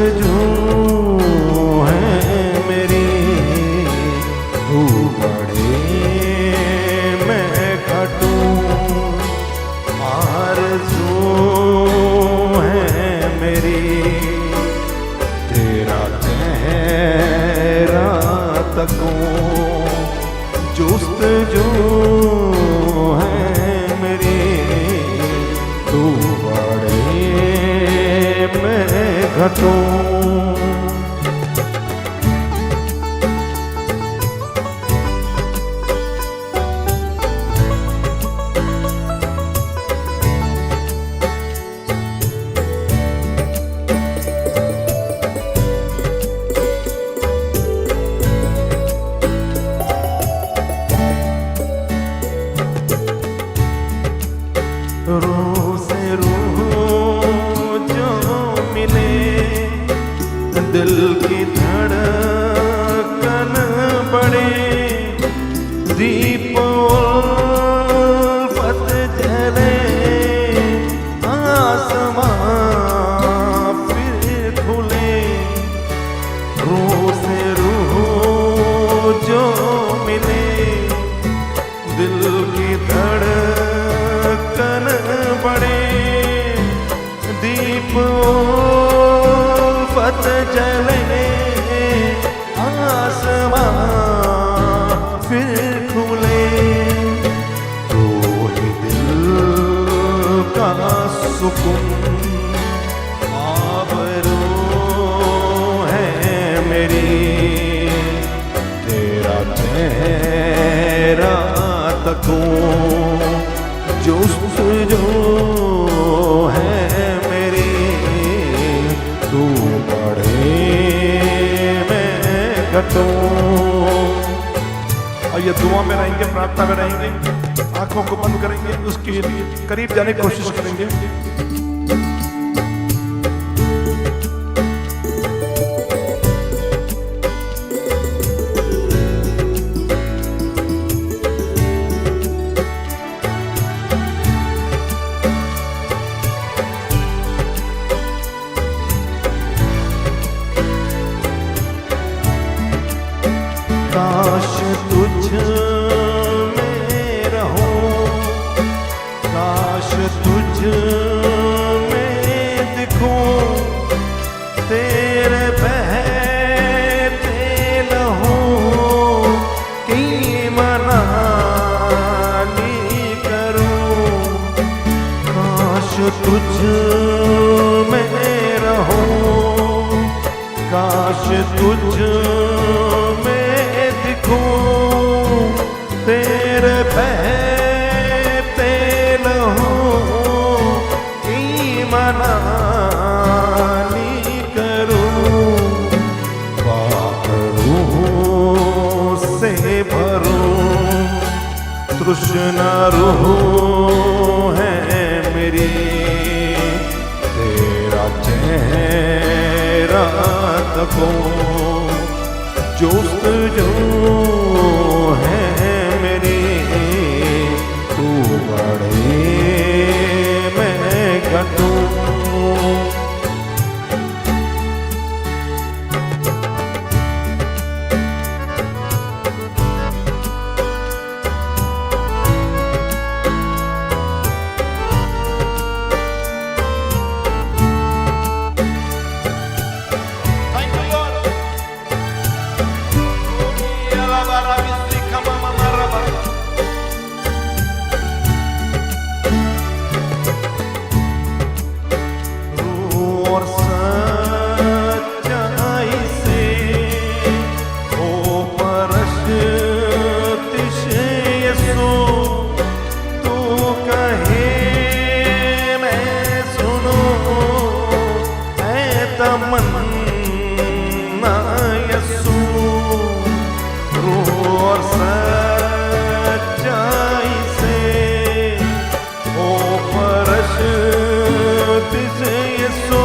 जुस्तजू है मेरी, तू बढ़े मैं घटूं, आरज़ू है मेरी तेरा चेहरा तकूं, जुस्तजू है मेरी, तू बढ़े मैं घटूं। रूह से रूह जो मिले, दिल की धड़कन बढ़े, दीप उल्फत जले, आसमां फिर खुले। रूह से रूह जो मिले, दिल की धड़कन बढ़े, दीप उल्फत जले, आसमां फिर खुले। तो ही दिल का सुकून आबरू है मेरी, तेरा चेहरा तकूं, जुस्तजू है मेरी, तू बढ़े मैं घटूं। आइए दुआ में रहेंगे, प्रार्थना में रहेंगे, आंखों को बंद करेंगे, उसके करीब जाने की कोशिश करेंगे। काश तुझ में रहूं, काश तुझ में दिखूं, तेरे बहते लहूं की मनानी करूं। काश तुझ में रहूं, काश तुझ तेरे बहते लहूं की मनानी करूं, रूह से भरूं, तृष्णा रूह है मेरी, तेरा चेहरा तकूं, जुस्तजू है मेरी, तू बढ़े मैं घटूं। और सच्चाई से ओ परस्तिश यीशु, तू कहे मैं सुनूं, ऐ तमन्ना यीशु। रूह और सच्चाई से ओ परस्तिश यीशु,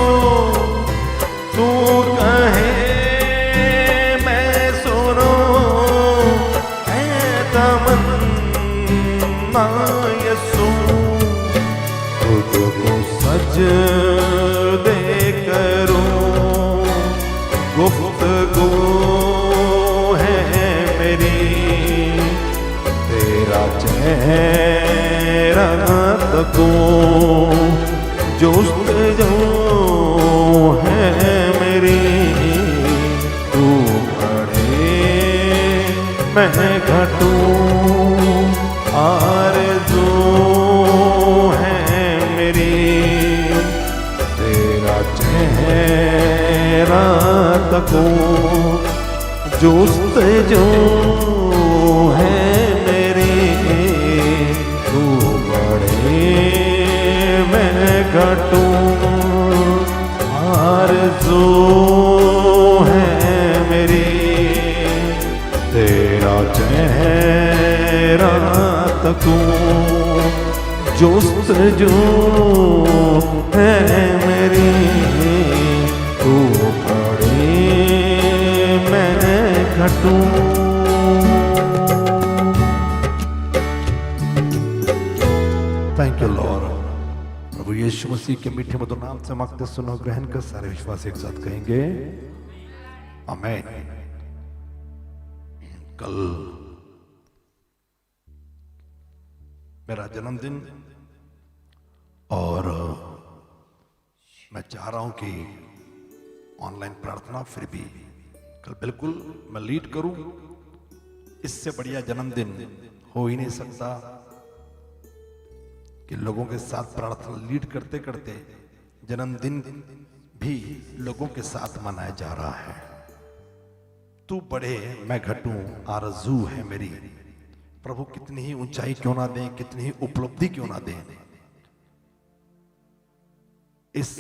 तू कहे मैं सुनूं, ऐ तमन्ना यीशु। तुझको सजदे करूं, रात को जुस्तजू है मेरी, तू बढ़े मैं घटूं आरज़ू है मेरी, तेरा चेहरा तको जुस्तजू है मेरी, तू बढ़े मैं घटूं आरज़ू है मेरी, तेरा चेहरा तको जुस्तजू है मेरी, तू बढ़े मैं घटूं। Thank you lord. प्रभु यीशु मसीह के मीठे मधुर नाम से मांगते सुनो, ग्रहण कर सारे विश्वास एक साथ कहेंगे आमीन। कल मेरा जन्मदिन और मैं चाह रहा हूं कि ऑनलाइन प्रार्थना फिर भी कल बिल्कुल मैं लीड करूं। इससे बढ़िया जन्मदिन हो ही नहीं सकता कि लोगों के साथ प्रार्थना लीड करते करते जन्मदिन भी लोगों के साथ मनाया जा रहा है। तू बढ़े मैं घटूं आरज़ू है मेरी। प्रभु कितनी ही ऊंचाई क्यों ना दें, कितनी ही उपलब्धि क्यों ना दें, इस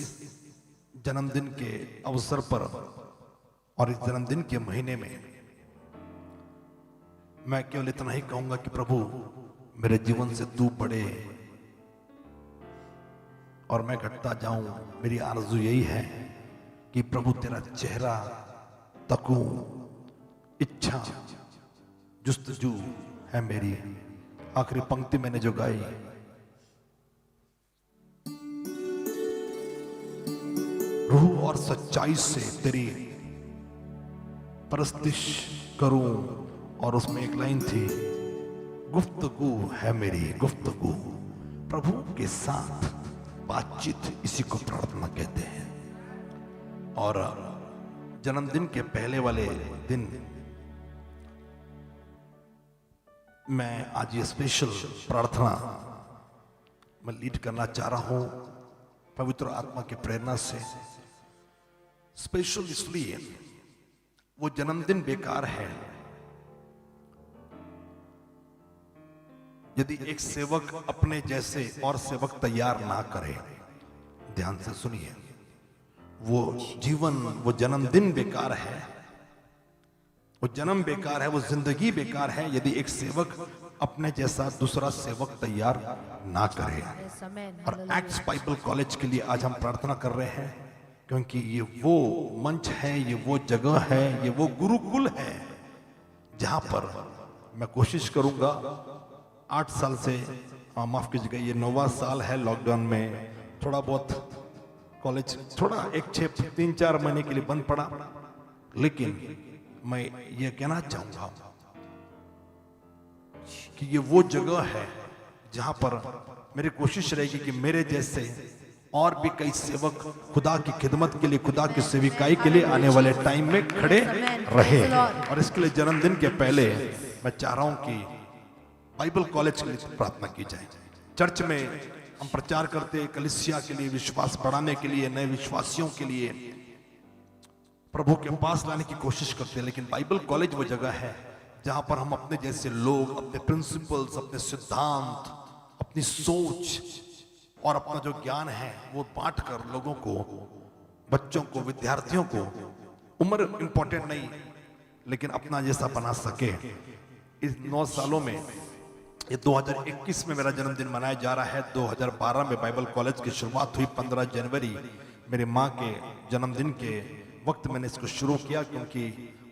जन्मदिन के अवसर पर और इस जन्मदिन के महीने में मैं केवल इतना ही कहूंगा कि प्रभु मेरे जीवन से तू बढ़े और मैं घटता जाऊं। मेरी आरज़ू यही है कि प्रभु तेरा चेहरा तकूं, इच्छा जुस्तजू है मेरी। आखिरी पंक्ति मैंने जो गाई, रूह और सच्चाई से तेरी परस्तिश करूं, और उसमें एक लाइन थी, गुफ्तगू है मेरी गुफ्तगू। प्रभु के साथ बातचीत, इसी को प्रार्थना कहते हैं। और जन्मदिन के पहले वाले दिन मैं आज ये स्पेशल प्रार्थना मैं लीड करना चाह रहा हूं पवित्र आत्मा की प्रेरणा से। स्पेशल इसलिए वो जन्मदिन बेकार है यदि एक सेवक अपने जैसे और सेवक तैयार ना करे। ध्यान से सुनिए, वो जीवन, वो जन्मदिन बेकार है, वो जन्म बेकार है, वो जिंदगी बेकार है यदि एक सेवक अपने जैसा दूसरा सेवक तैयार ना करे। और एक्ट्स बाइबल कॉलेज के लिए आज हम प्रार्थना कर रहे हैं, क्योंकि ये वो मंच है, ये वो जगह है, ये वो गुरुकुल है जहां पर मैं कोशिश करूंगा 8 साल से, माफ कीजिएगा ये 9वां साल है, लॉकडाउन में थोड़ा बहुत कॉलेज थोड़ा 3-4 महीने के लिए बंद पड़ा, लेकिन मैं ये कहना चाहूंगा कि ये वो जगह है जहां पर मेरी कोशिश रहेगी कि मेरे जैसे और भी कई सेवक खुदा की खिदमत के लिए, खुदा की सेविकाई के लिए आने वाले टाइम में खड़े रहे। और इसके लिए जन्मदिन के पहले मैं चाह रहा हूं कि बाइबल कॉलेज के लिए प्रार्थना की जाए। चर्च में हम प्रचार करते हैं कलीसिया के लिए, विश्वास बढ़ाने के लिए, नए विश्वासियों के लिए प्रभु के पास लाने की कोशिश करते हैं, लेकिन बाइबल कॉलेज वो जगह है जहां पर हम अपने जैसे लोग अपने प्रिंसिपल्स, अपने सिद्धांत, अपनी सोच और अपना जो ज्ञान है वो बांट कर लोगों को, बच्चों को, विद्यार्थियों को, उम्र इंपॉर्टेंट नहीं लेकिन अपना जैसा बना सके। इस 9 सालों में, ये 2021 में मेरा जन्मदिन मनाया जा रहा है। 2012 में बाइबल कॉलेज की शुरुआत हुई। 15 जनवरी मेरे माँ के जन्मदिन के वक्त मैंने इसको शुरू किया, क्योंकि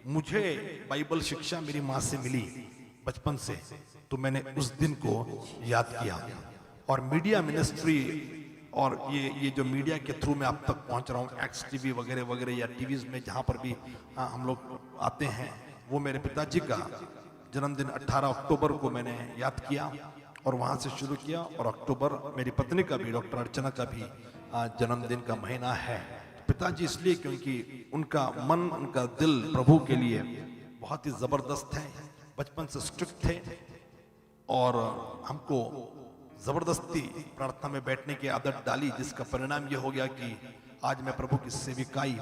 मुझे बाइबल शिक्षा मेरी माँ से मिली बचपन से, तो मैंने उस दिन को याद किया। और मीडिया मिनिस्ट्री और ये जो मीडिया के थ्रू मैं आप तक पहुंच रहा हूँ, एक्स टीवी वगैरह वगैरह या टीवीज में जहाँ पर भी हम लोग आते हैं, वो मेरे पिताजी का जन्मदिन 18 अक्टूबर को मैंने याद किया, और वहां से शुरू किया। और अक्टूबर मेरी पत्नी का भी, डॉक्टर अर्चना का भी जन्मदिन का महीना है। पिताजी इसलिए क्योंकि उनका मन, उनका दिल प्रभु के लिए बहुत ही जबरदस्त है। बचपन से स्ट्रिक्ट थे और हमको जबरदस्ती प्रार्थना में बैठने की आदत डाली, जिसका परिणाम यह हो गया कि आज मैं प्रभु की सेविकाई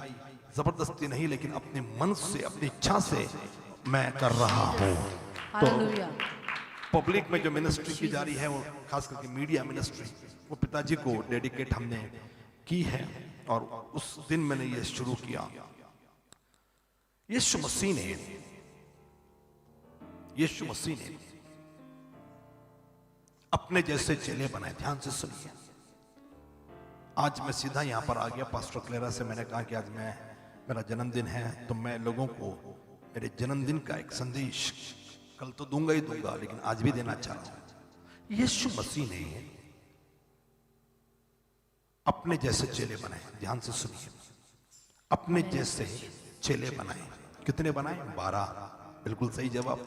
जबरदस्ती नहीं लेकिन अपने मन से, अपनी इच्छा से मैं कर रहा हूँ। तो पब्लिक में जो मिनिस्ट्री की जा रही है, वो खास करके मीडिया मिनिस्ट्री, वो पिताजी को डेडिकेट हमने की है। और उस दिन मैंने ये शुरू किया। यीशु मसीह ने अपने जैसे चेले बनाए। ध्यान से सुनिए। आज मैं सीधा यहां पर आ गया। पास्टर क्लेरा से मैंने कहा कि आज मेरा जन्मदिन है, तो मैं लोगों को मेरे जन्मदिन का एक संदेश कल तो दूंगा ही दूंगा, लेकिन आज भी देना चाह रहा हूं। यीशु मसीह ने अपने जैसे चेले बनाए। ध्यान से सुनिए। अपने जैसे चेले बनाए। कितने बनाए? 12। बिल्कुल सही जवाब।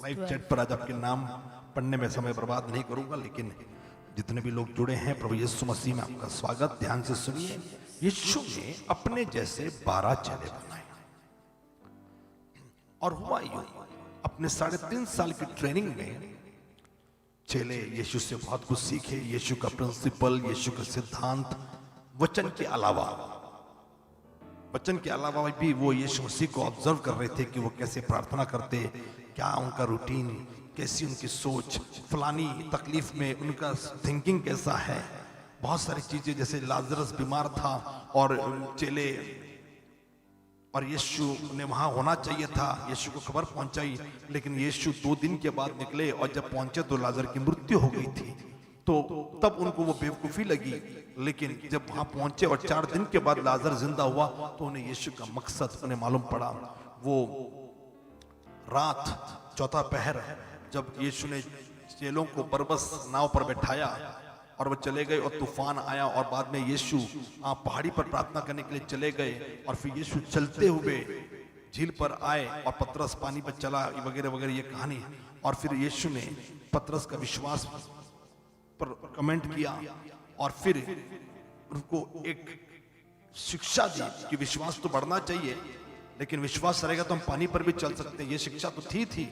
लाइव चैट पर आज आपके नाम पढ़ने में समय बर्बाद नहीं करूंगा, लेकिन जितने भी लोग जुड़े हैं, प्रभु यीशु मसीह में आपका स्वागत। ध्यान से सुनिए। यीशु ने अपने जैसे 12 चेले बनाए। और हुआ यूं, अपने 3.5 साल की ट्रेनिंग में चेले यीशु से बहुत कुछ सीखे। यीशु का प्रिंसिपल, यीशु का सिद्धांत, वचन के अलावा भी वो यीशु मसीह को ऑब्जर्व कर रहे थे कि वो कैसे प्रार्थना करते, क्या उनका रूटीन, कैसी उनकी सोच, फलानी तकलीफ में उनका थिंकिंग कैसा है। बहुत सारी चीजें, जैसे लाजरस बीमार था और चेले और यीशु ने वहां होना चाहिए था, यीशु को खबर पहुंचाई, लेकिन यीशु 2 दिन के बाद निकले और जब पहुंचे तो लाजर की मृत्यु हो गई थी। तो तब उनको वो बेवकूफी लगी, लेकिन जब वहां पहुंचे और 4 दिन के बाद लाजर जिंदा हुआ तो उन्हें यीशु का मकसद उन्हें मालूम पड़ा। वो रात, चौथा पहर, जब यीशु ने चेलों को बरबस नाव पर बैठाया और वो चले गए और तूफान आया, और बाद में यीशु पहाड़ी पर प्रार्थना करने के लिए चले गए, और फिर यीशु चलते हुए झील पर आए और पतरस पानी पर चला, वगैरह वगैरह ये कहानी। और फिर यीशु ने पतरस का विश्वास पर कमेंट किया और फिर उनको एक शिक्षा दी कि विश्वास तो बढ़ना चाहिए, लेकिन विश्वास रहेगा तो हम पानी पर भी चल सकते हैं। ये शिक्षा तो थी,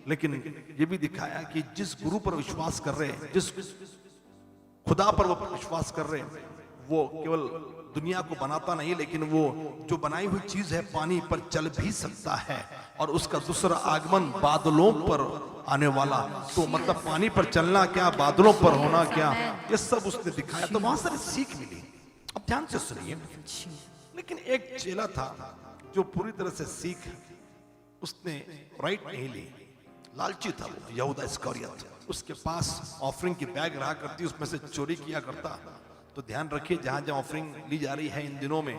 लेकिन ये भी दिखाया कि जिस गुरु पर विश्वास कर रहे हैं, जिस खुदा पर वो विश्वास कर रहे हैं, वो केवल दुनिया को बनाता नहीं, लेकिन वो जो बनाई हुई चीज है पानी पर चल भी सकता है, और उसका दूसरा आगमन बादलों पर आने वाला। तो मतलब पानी पर चलना क्या, बादलों पर होना क्या, ये सब उसने दिखाया। तो बहुत सारी सीख मिली। अब ध्यान से सुनिए। लेकिन एक चेला था जो पूरी तरह से सीख उसने राइट नहीं ली, लालची था वो, यहूदा इस्करियोत। उसके पास ऑफरिंग की बैग रहा करती, उसमें से चोरी किया करता। तो ध्यान रखिए, जहां जहां ऑफरिंग ली जा रही है इन दिनों में,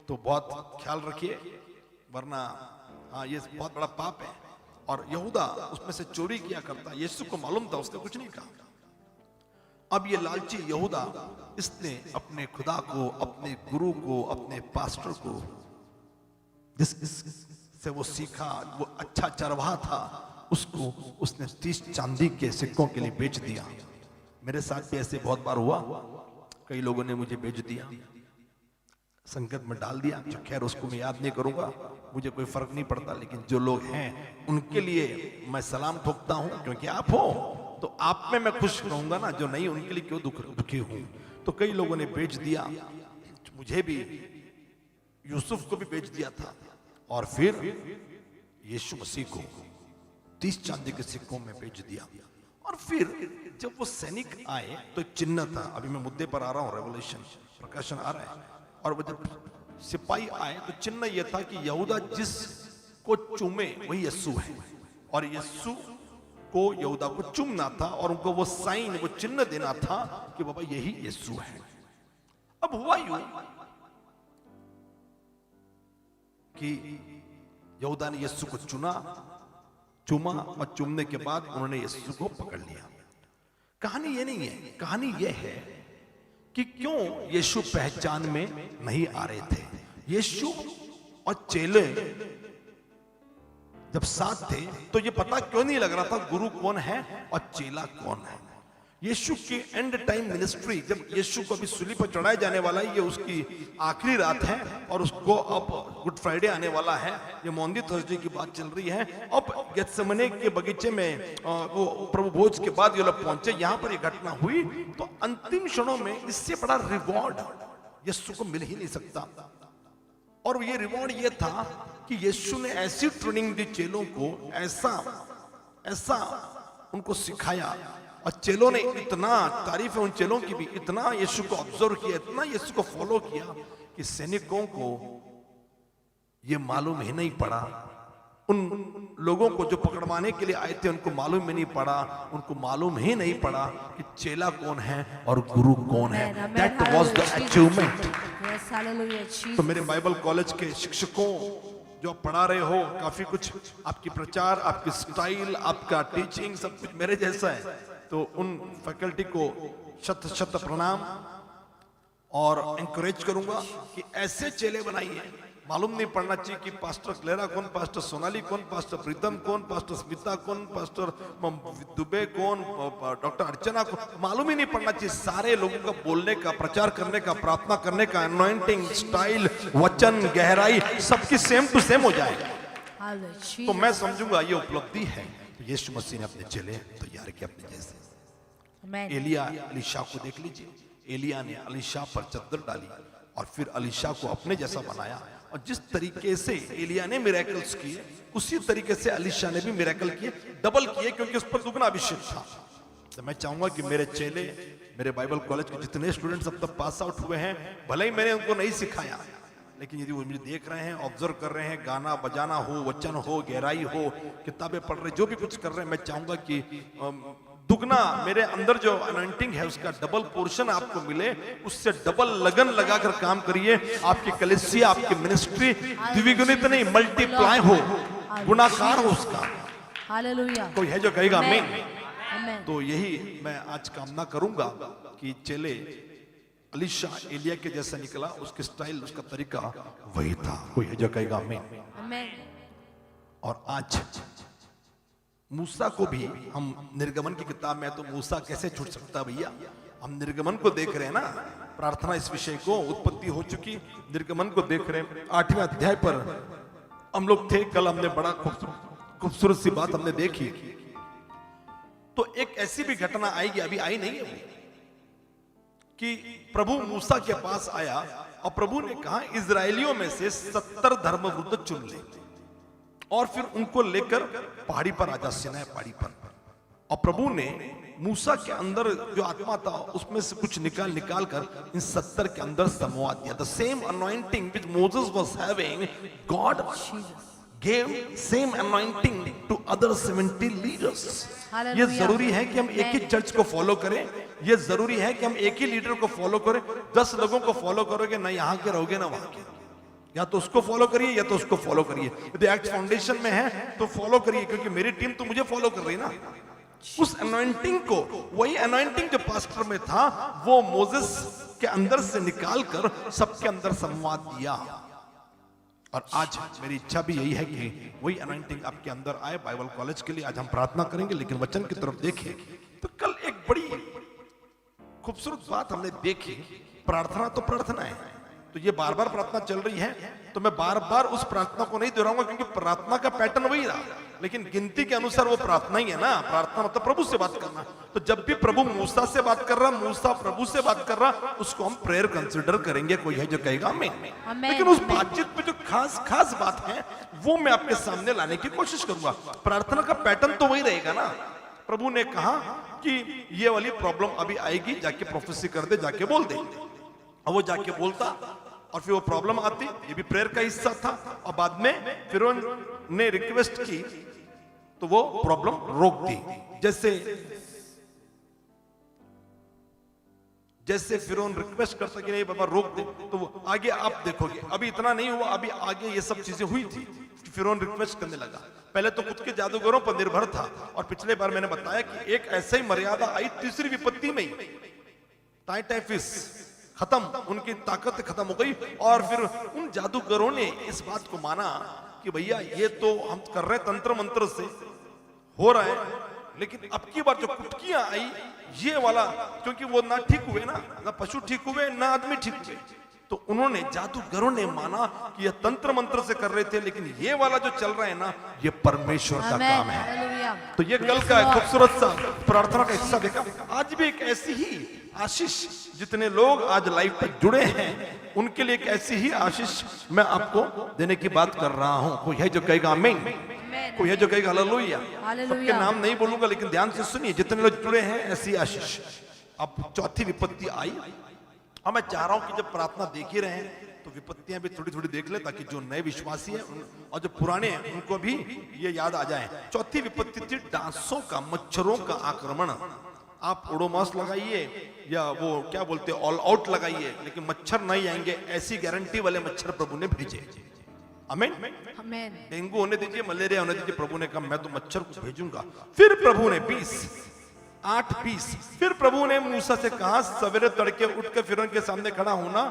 तो बहुत ख्याल रखिए, वरना ये बहुत बड़ा पाप है। और यहूदा उसमें से चोरी किया करता। यीशु को मालूम था, उसने कुछ नहीं कहा। अब ये लालची यहूदा, इसने अपने खुदा को, अपने गुरु को, अपने पास्टर को, जिससे वो सीखा, वो अच्छा चरवाहा था, उसको उसने 30 चांदी के सिक्कों के लिए बेच दिया। मेरे साथ भी ऐसे बहुत बार हुआ, कई लोगों ने मुझे बेच दिया, संकट में डाल दिया। जो खैर उसको मैं याद नहीं करूंगा, मुझे कोई फर्क नहीं पड़ता, लेकिन जो लोग हैं उनके लिए मैं सलाम ठोकता हूं, क्योंकि आप हो तो आप में मैं खुश रहूंगा ना, जो नहीं उनके लिए क्यों दुखी हूं। तो कई लोगों ने बेच दिया, मुझे भी, यूसुफ को भी बेच दिया था, और फिर यीशु मसीह को 30 चांदी के सिक्कों में बेच दिया। और फिर जब वो सैनिक आए तो एक चिन्ह था। अभी मैं मुद्दे पर आ रहा हूं, रेवलेशन, प्रकाशन आ रहा है। और वो जब सिपाही आए तो चिन्ह यह था कि यहूदा जिसको चूमे वही यीशु है, और यीशु को यहूदा को चूमना था, और उनको वो साइन, वो चिन्ह देना था कि बाबा यही यीशु है। अब हुआ यूं कि यहूदा ने यीशु को चूमा, और चूमने के बाद उन्होंने यीशु को पकड़ लिया। कहानी ये नहीं है, कहानी ये है कि क्यों यीशु पहचान में नहीं आ रहे थे। यीशु और चेले जब साथ थे तो ये पता क्यों नहीं लग रहा था गुरु कौन है और चेला कौन है। यीशु की एंड टाइम मिनिस्ट्री, जब यीशु को अभी सूली पर चढ़ाया जाने वाला है, ये उसकी आखिरी रात है और उसको अब गुड फ्राइडे आने वाला है, ये मौंदी थर्सडे की बात चल रही है। अब गेत्सेमने के बगीचे में वो प्रभु भोज के बाद ये लोग पहुंचे, यहाँ पर ये घटना हुई, तो अंतिम क्षणों में इससे बड़ा रिवॉर्ड यीशु को मिल ही नहीं सकता। और ये रिवॉर्ड ये था कि यीशु ने ऐसी ट्रेनिंग दी चेलों को, ऐसा उनको सिखाया, और चेलों ने इतना, तारीफ है उन चेलों की भी, इतना यीशु को ऑब्जर्व किया, इतना यीशु को फॉलो किया कि सैनिकों को ये मालूम ही नहीं पड़ा, उन लोगों को जो पकड़वाने के लिए आए थे उनको मालूम ही नहीं पड़ा, उनको मालूम ही नहीं पड़ा कि चेला कौन है और गुरु कौन है। That was the achievement. तो मेरे बाइबल कॉलेज के शिक्षकों जो पढ़ा रहे हो, काफी कुछ आपकी प्रचार, आपकी स्टाइल, आपका टीचिंग सब कुछ मेरे जैसा है, तो उन फैकल्टी को शत शत प्रणाम और एंकरेज करूंगा कि ऐसे चेले बनाइए। मालूम नहीं पड़ना चाहिए कि पास्टर क्लेरा कौन, पास्टर सोनाली कौन, पास्टर प्रीतम कौन, पास्टर स्मिता कौन, पास्टर दुबे कौन, डॉक्टर अर्चना कौन, मालूम ही नहीं पड़ना चाहिए। सारे लोगों का बोलने का, प्रचार करने का, प्रार्थना करने का, अनॉइंटिंग, स्टाइल, वचन, गहराई सबकी सेम टू सेम हो जाए, तो मैं समझूंगा ये उपलब्धि है। यीशु मसीह ने अपने चेले तैयार किए अपने जैसे। एलिया एलीशा को देख लीजिए, एलिया ने एलीशा पर चद्दर डाली और फिर एलीशा को अपने जैसा बनाया, और जिस तरीके से एलिया ने मिरेकल्स किए उसी तरीके से एलीशा ने भी मिरेकल किए, डबल किए, क्योंकि उस पर दुगना अभिषेक था। तो मैं चाहूंगा कि मेरे चेले, मेरे बाइबल कॉलेज के जितने स्टूडेंट्स अब तक पास आउट हुए हैं, भले ही मैंने उनको नहीं सिखाया, लेकिन यदि वो मुझे देख रहे हैं, ऑब्जर्व कर रहे हैं, गाना बजाना हो, वचन हो, गहराई हो, किताबें पढ़ रहे, जो भी कुछ कर रहे हैं, मैं चाहूंगा कि दुगना मेरे अंदर जो अनॉइंटिंग है उसका डबल पोर्शन आपको मिले, उससे डबल लगन लगाकर काम करिए। आपकी कलीसिया, आपकी मिनिस्ट्री द्विगुणित नहीं, मल्टीप्लाई हो, गुणाकार हो उसका। हालेलुया। कोई है जो कहेगा आमीन? तो यही मैं आज कामना करूंगा कि चेले एलीशा एलिया के जैसा निकला, उसकी स्टाइल, उसका तरीका वही था। कोई है जो कहेगा आमीन? और आज मूसा को भी हम, निर्गमन की किताब में तो मूसा कैसे छूट सकता भैया, हम निर्गमन को देख रहे हैं ना, प्रार्थना इस विषय को, उत्पत्ति हो चुकी, निर्गमन को देख रहे हैं। 8वें अध्याय पर हम लोग थे, कल हमने बड़ा खूबसूरत सी बात हमने देखी। तो एक ऐसी भी घटना आएगी, अभी आई नहीं है वो, कि प्रभु मूसा के पास आया और प्रभु ने कहा इजरायलियों में से 70 धर्मवृद्ध चुन ले और फिर उनको लेकर पहाड़ी पर आजा, सिनाई पहाड़ी पर। और प्रभु ने मूसा के अंदर जो आत्मा था उसमें से कुछ निकाल कर इन 70 के अंदर समवा दिया। The same anointing which Moses was having, God gave same anointing to other 70 leaders। ये जरूरी है कि हम एक ही चर्च को फॉलो करें, ये जरूरी है कि हम एक ही लीडर को फॉलो करें। 10 लोगों को फॉलो करोगे ना, यहाँ के रहोगे ना वहां के, या तो उसको फॉलो करिए या तो उसको फॉलो करिए। यदि एक्ट फाउंडेशन में है तो फॉलो करिए, क्योंकि मेरी टीम तो मुझे फॉलो कर रही ना। उस अनॉइंटिंग को, वही अनॉइंटिंग जो पास्टर में था, वो मोसेस के अंदर से निकालकर सबके अंदर संवाद दिया। और आज मेरी इच्छा भी यही है कि वही अनॉइंटिंग आपके अंदर आए। बाइबल कॉलेज के लिए आज हम प्रार्थना करेंगे, लेकिन वचन की तरफ देखें तो कल एक बड़ी खूबसूरत बात हमने देखी। प्रार्थना तो प्रार्थना है, तो ये बार बार प्रार्थना चल रही है, तो मैं बार बार उस प्रार्थना को नहीं दोहराऊंगा, क्योंकि प्रार्थना का पैटर्न वही रहा, लेकिन गिनती के अनुसार वो प्रार्थना ही है ना। प्रार्थना मतलब प्रभु से बात करना। तो जब भी प्रभु मूसा से बात कर रहा, मूसा प्रभु से बात कर रहा, उसको हम प्रेयर कंसिडर करेंगे। कोई है जो कहेगा आमीन? लेकिन उस बातचीत में जो खास बात है वो मैं आपके सामने लाने की कोशिश करूंगा। प्रार्थना का पैटर्न तो वही रहेगा ना। प्रभु ने कहा कि ये वाली प्रॉब्लम अभी आएगी, जाके प्रोफेसी कर दे, जाके बोल दे। और वो जाके बोलता और फिर वो प्रॉब्लम आती, ये भी प्रेयर का हिस्सा था। और बाद में फिरौन ने रिक्वेस्ट की तो वो प्रॉब्लम रोक दी। जैसे फिरौन रिक्वेस्ट करता कि नहीं बाबा रोक दे, तो वो आगे आप देखोगे अभी इतना नहीं हुआ, अभी आगे ये सब चीजें हुई थी। फिरौन रिक्वेस्ट करने लगा। पहले तो खुद के जादूगरों पर निर्भर था, और पिछले बार मैंने बताया कि एक ऐसे ही मर्यादा आई तीसरी विपत्ति में ही, टाइटाइफिस खत्म, उनकी ताकत खत्म हो गई। और फिर उन जादूगरों ने इस बात को माना कि भैया ये तो हम कर रहे तंत्र मंत्र से हो रहा है, लेकिन अब की बार जो कुटकियां आई ये वाला, क्योंकि वो ना ठीक हुए ना पशु ठीक हुए ना आदमी ठीक हुए, तो उन्होंने जादूगरों ने माना कि ये तंत्र मंत्र से कर रहे थे, लेकिन ये वाला जो चल रहा है ना ये परमेश्वर का काम है। तो ये कल का खूबसूरत सा प्रार्थना का हिस्सा देखा। आज भी एक ऐसी ही आशीष, जितने लोग आज लाइव पर जुड़े हैं उनके लिए एक ऐसी ही आशीष मैं आपको देने की बात कर रहा हूं। कोई है जो कहेगा आमीन, कोई है जो कहेगा हालेलुया। सबके नाम नहीं बोलूंगा लेकिन ध्यान से सुनिए, जितने लोग जुड़े हैं ऐसी आशीष। अब चौथी विपत्ति आई, और मैं चाह रहा हूं कि जब प्रार्थना देख ही रहे हैं तो विपत्तियां भी थोड़ी थोड़ी देख ले, ताकि जो नए विश्वासी हैं और जो पुराने हैं उनको भी ये याद आ जाए। चौथी विपत्ति थी डांसों का, मच्छरों का आक्रमण। आप ओडोमॉस लगाइए या वो क्या बोलते हैं ऑल आउट लगाइए, लेकिन मच्छर नहीं आएंगे, ऐसी गारंटी वाले मच्छर प्रभु ने भेजे। आमीन। डेंगू होने दीजिए, मलेरिया होने दीजिए, प्रभु ने कहा मैं तो मच्छर को भेजूंगा। फिर प्रभु ने 8 पीस। फिर प्रभु ने मूसा से कहा सवेरे तड़के उठ के फिरौन के सामने खड़ा होना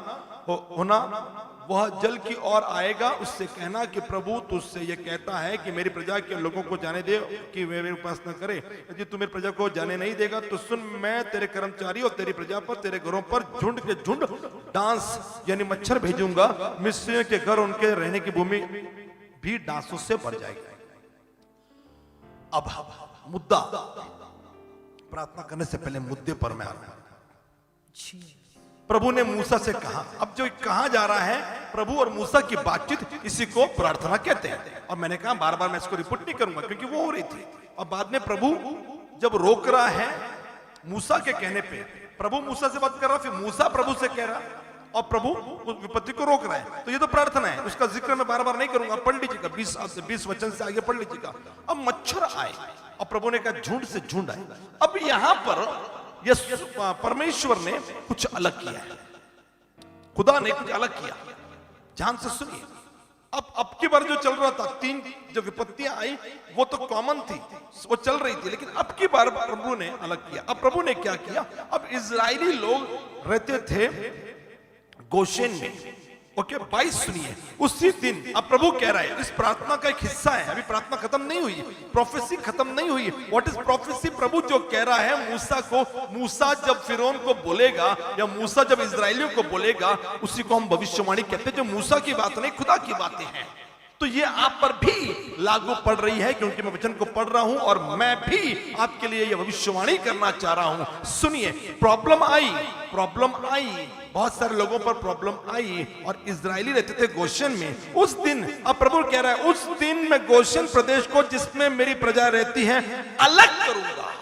वह जल की ओर आएगा, उससे कहना कि प्रभु तुझसे ये कहता है कि मेरी प्रजा के लोगों को जाने दे कि वे मेरी उपासना करे। यदि तू मेरी प्रजा को जाने नहीं देगा तो सुन, मैं तेरे कर्मचारी और तेरी प्रजा पर, तेरे घरों पर झुंड के झुंड डांस यानी मच्छर भेजूंगा। मिस्रियों के घर, उनके रहने की भूमि भी डांसों से भर जाएगी। अब मुद्दा, प्रार्थना करने से पहले मुद्दे पर मैं आ रहा हूं। प्रभु ने मूसा से कहा, अब जो कहा जा रहा है प्रभु और मूसा की बातचीत, इसी को प्रार्थना कहते हैं। और मैंने कहा बार बार मैं इसको रिपीट नहीं करूंगा क्योंकि वो हो रही थी। और बाद में प्रभु जब रोक रहा है मूसा के कहने पे, प्रभु मूसा से बात कर रहा, फिर मूसा प्रभु से कह रहा और प्रभु उस विपत्ति को रोक रहा है। तो ये तो प्रार्थना है, उसका जिक्र मैं बार बार नहीं करूंगा, पढ़ लीजिएगा 20 वचन से आगे पढ़ लीजिएगा। अब मच्छर आए और प्रभु ने कहा झुंड से झुंड आए। अब यहां पर ये परमेश्वर ने कुछ अलग किया है, खुदा ने कुछ अलग किया। ध्यान से सुनिए। अब की बार जो चल रहा था, 3 जो विपत्तियां आई वो तो कॉमन थी, वो चल रही थी, लेकिन अब की बार प्रभु ने अलग किया। अब प्रभु ने क्या किया, अब इजरायली लोग रहते थे गोशेन में। ओके 22 सुनिए। उसी दिन अब प्रभु कह रहा है, इस प्रार्थना का एक हिस्सा है, अभी प्रार्थना खत्म नहीं हुई, प्रोफेसी खत्म नहीं हुई। What is prophecy? प्रभु जो कह रहा है मूसा को, मूसा जब फिरौन को बोलेगा या मूसा जब इजरायलियों को बोलेगा, उसी को हम भविष्यवाणी कहते हैं। जो मूसा की बात नहीं, खुदा की बातें हैं। तो ये आप पर भी लागू पड़ रही है, क्योंकि मैं वचन को पढ़ रहा हूं और मैं भी आपके लिए ये भविष्यवाणी करना चाह रहा हूं। सुनिए, प्रॉब्लम आई, बहुत सारे लोगों पर प्रॉब्लम आई और इजरायली रहते थे गोशेन में। उस दिन, अब प्रभु कह रहा है, उस दिन मैं गोशेन प्रदेश को जिसमें मेरी प्रजा रहती है अलग करूंगा।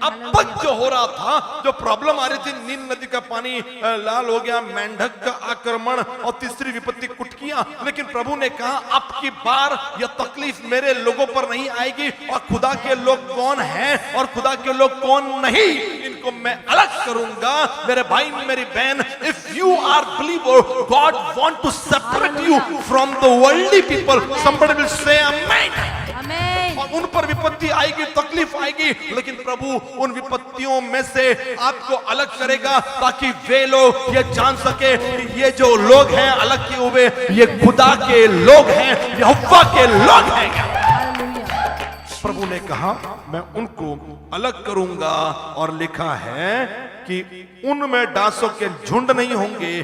अब तक जो हो रहा था, जो प्रॉब्लम आ रही थी, नील नदी का पानी लाल हो गया, मेंढक का आक्रमण और तीसरी विपत्ति कुटकियां, लेकिन प्रभु ने कहा अब की बार यह तकलीफ मेरे लोगों पर नहीं आएगी। और खुदा के लोग कौन हैं और खुदा के लोग कौन नहीं, इनको मैं अलग करूंगा। मेरे भाई मेरी बहन, if you are believer, God want to separate you from the worldly people. Somebody will say amen. और उन पर विपत्ति आएगी, तकलीफ आएगी, लेकिन प्रभु उन विपत्तियों में से आपको अलग करेगा, ताकि वे लोग ये जान सके कि ये जो लोग हैं अलग किए हुए, ये खुदा के लोग हैं, यहोवा के लोग हैं। प्रभु ने कहा मैं उनको अलग करूंगा, और लिखा है कि उनमें डांसों के झुंड नहीं होंगे,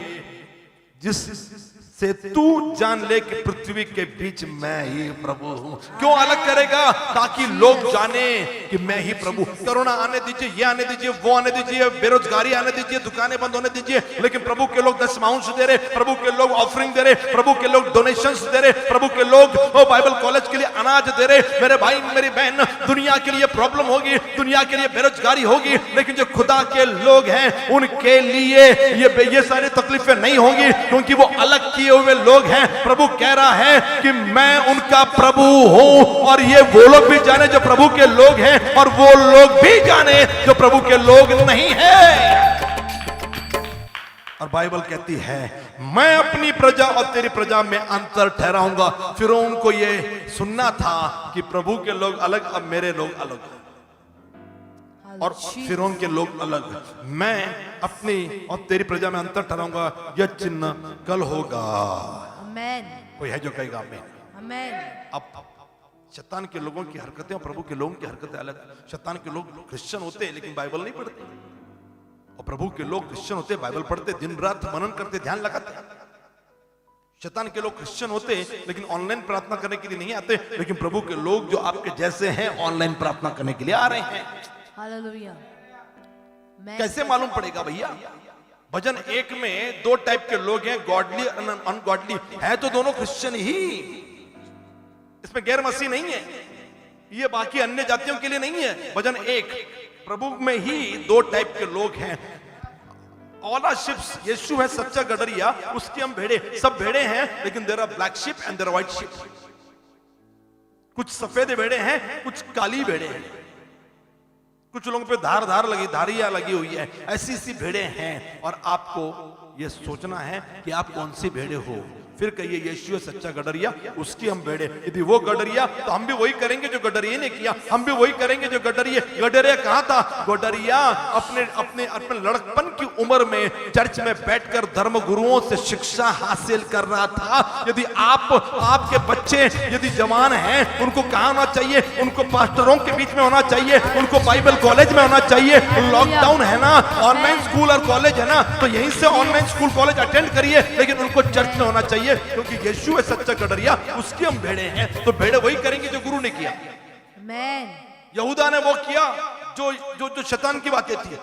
जिससे तू जान ले कि पृथ्वी के बीच मैं ही प्रभु हूं। क्यों अलग करेगा? ताकि लोग जाने कि मैं ही प्रभु। कोरोना आने दीजिए, ये आने दीजिए, वो आने दीजिए, बेरोजगारी आने दीजिए, दुकानें बंद होने दीजिए, लेकिन प्रभु के लोग दशमांश दे रहे, प्रभु के लोग ऑफरिंग दे रहे, प्रभु के लोग डोनेशंस दे रहे, प्रभु के लोग बाइबल कॉलेज के लिए अनाज दे रहे। मेरे भाई मेरी बहन, दुनिया के लिए प्रॉब्लम होगी, दुनिया के लिए बेरोजगारी होगी, लेकिन जो खुदा के लोग हैं उनके लिए ये सारी तकलीफें नहीं होंगी, क्योंकि वो अलग किए हुए लोग हैं। प्रभु कह रहा है कि मैं उनका प्रभु हूं, और ये वो लोग भी जाने जो प्रभु के लोग हैं, और वो लोग भी जाने जो प्रभु के लोग नहीं हैं। और बाइबल कहती है मैं अपनी प्रजा और तेरी प्रजा में अंतर ठहराऊंगा। फिरौन को ये सुनना था कि प्रभु के लोग अलग, अब मेरे लोग अलग और फिरौन के लोग अलग। मैं अपनी और तेरी प्रजा में अंतर ठहराऊंगा, यह चिन्ह कल होगा। आमीन। कोई है जो कहेगा आमीन? आमीन। अब शैतान के लोगों की हरकतें और प्रभु के लोगों की हरकतें अलग। शैतान के लोग क्रिश्चियन होते हैं लेकिन बाइबल नहीं पढ़ते, और प्रभु के लोग क्रिश्चियन होते, बाइबल पढ़ते, दिन रात मनन करते, ध्यान लगाते। शैतान के लोग क्रिश्चियन होते लेकिन ऑनलाइन प्रार्थना करने के लिए नहीं आते, लेकिन प्रभु के लोग जो आपके जैसे हैं ऑनलाइन प्रार्थना करने के लिए आ रहे हैं। हालेलुया। कैसे मालूम पड़ेगा भैया? भजन 1 में 2 टाइप के लोग हैं, गॉडली और अनगॉडली। है तो दोनों क्रिश्चियन ही, इसमें गैर मसीह नहीं है, ये बाकी अन्य जातियों के लिए नहीं है। भजन 1 प्रभु में ही 2 टाइप के लोग हैं। ऑल आर शिप्स, यीशु है सच्चा गडरिया, उसकी हम भेड़े, सब भेड़े हैं, लेकिन there are black sheep and there are white sheep. कुछ सफेद भेड़े हैं, कुछ काली भेड़े हैं, कुछ लोगों पे धार लगी, धारियां लगी हुई है, ऐसी सी भेड़े हैं। और आपको ये सोचना है कि आप कौन सी भेड़े हो। फिर कहिए यीशु है सच्चा गडरिया, उसकी हम भेड़े। यदि वो गडरिया तो हम भी वही करेंगे जो गडरिये ने किया, हम भी वही करेंगे जो गडरिये। गडरिया कहाँ था? गडरिया अपने अपने अपने लड़कपन की उम्र में चर्च में बैठकर धर्म गुरुओं से शिक्षा हासिल कर रहा था। यदि आपके बच्चे यदि जवान हैं, उनको कहाँ होना चाहिए? उनको पास्टरों के बीच में होना चाहिए, उनको बाइबल कॉलेज में होना चाहिए। लॉकडाउन है ना, ऑनलाइन स्कूल और कॉलेज है ना, तो यहीं से ऑनलाइन स्कूल कॉलेज अटेंड करिए, लेकिन उनको चर्च में होना चाहिए, क्योंकि यीशु है सच्चा गडरिया, उसकी हम भेड़े हैं। तो भेड़े वही करेंगे जो गुरु ने किया। आमेन। यहूदा ने वो किया जो जो जो शैतान की बातें थी।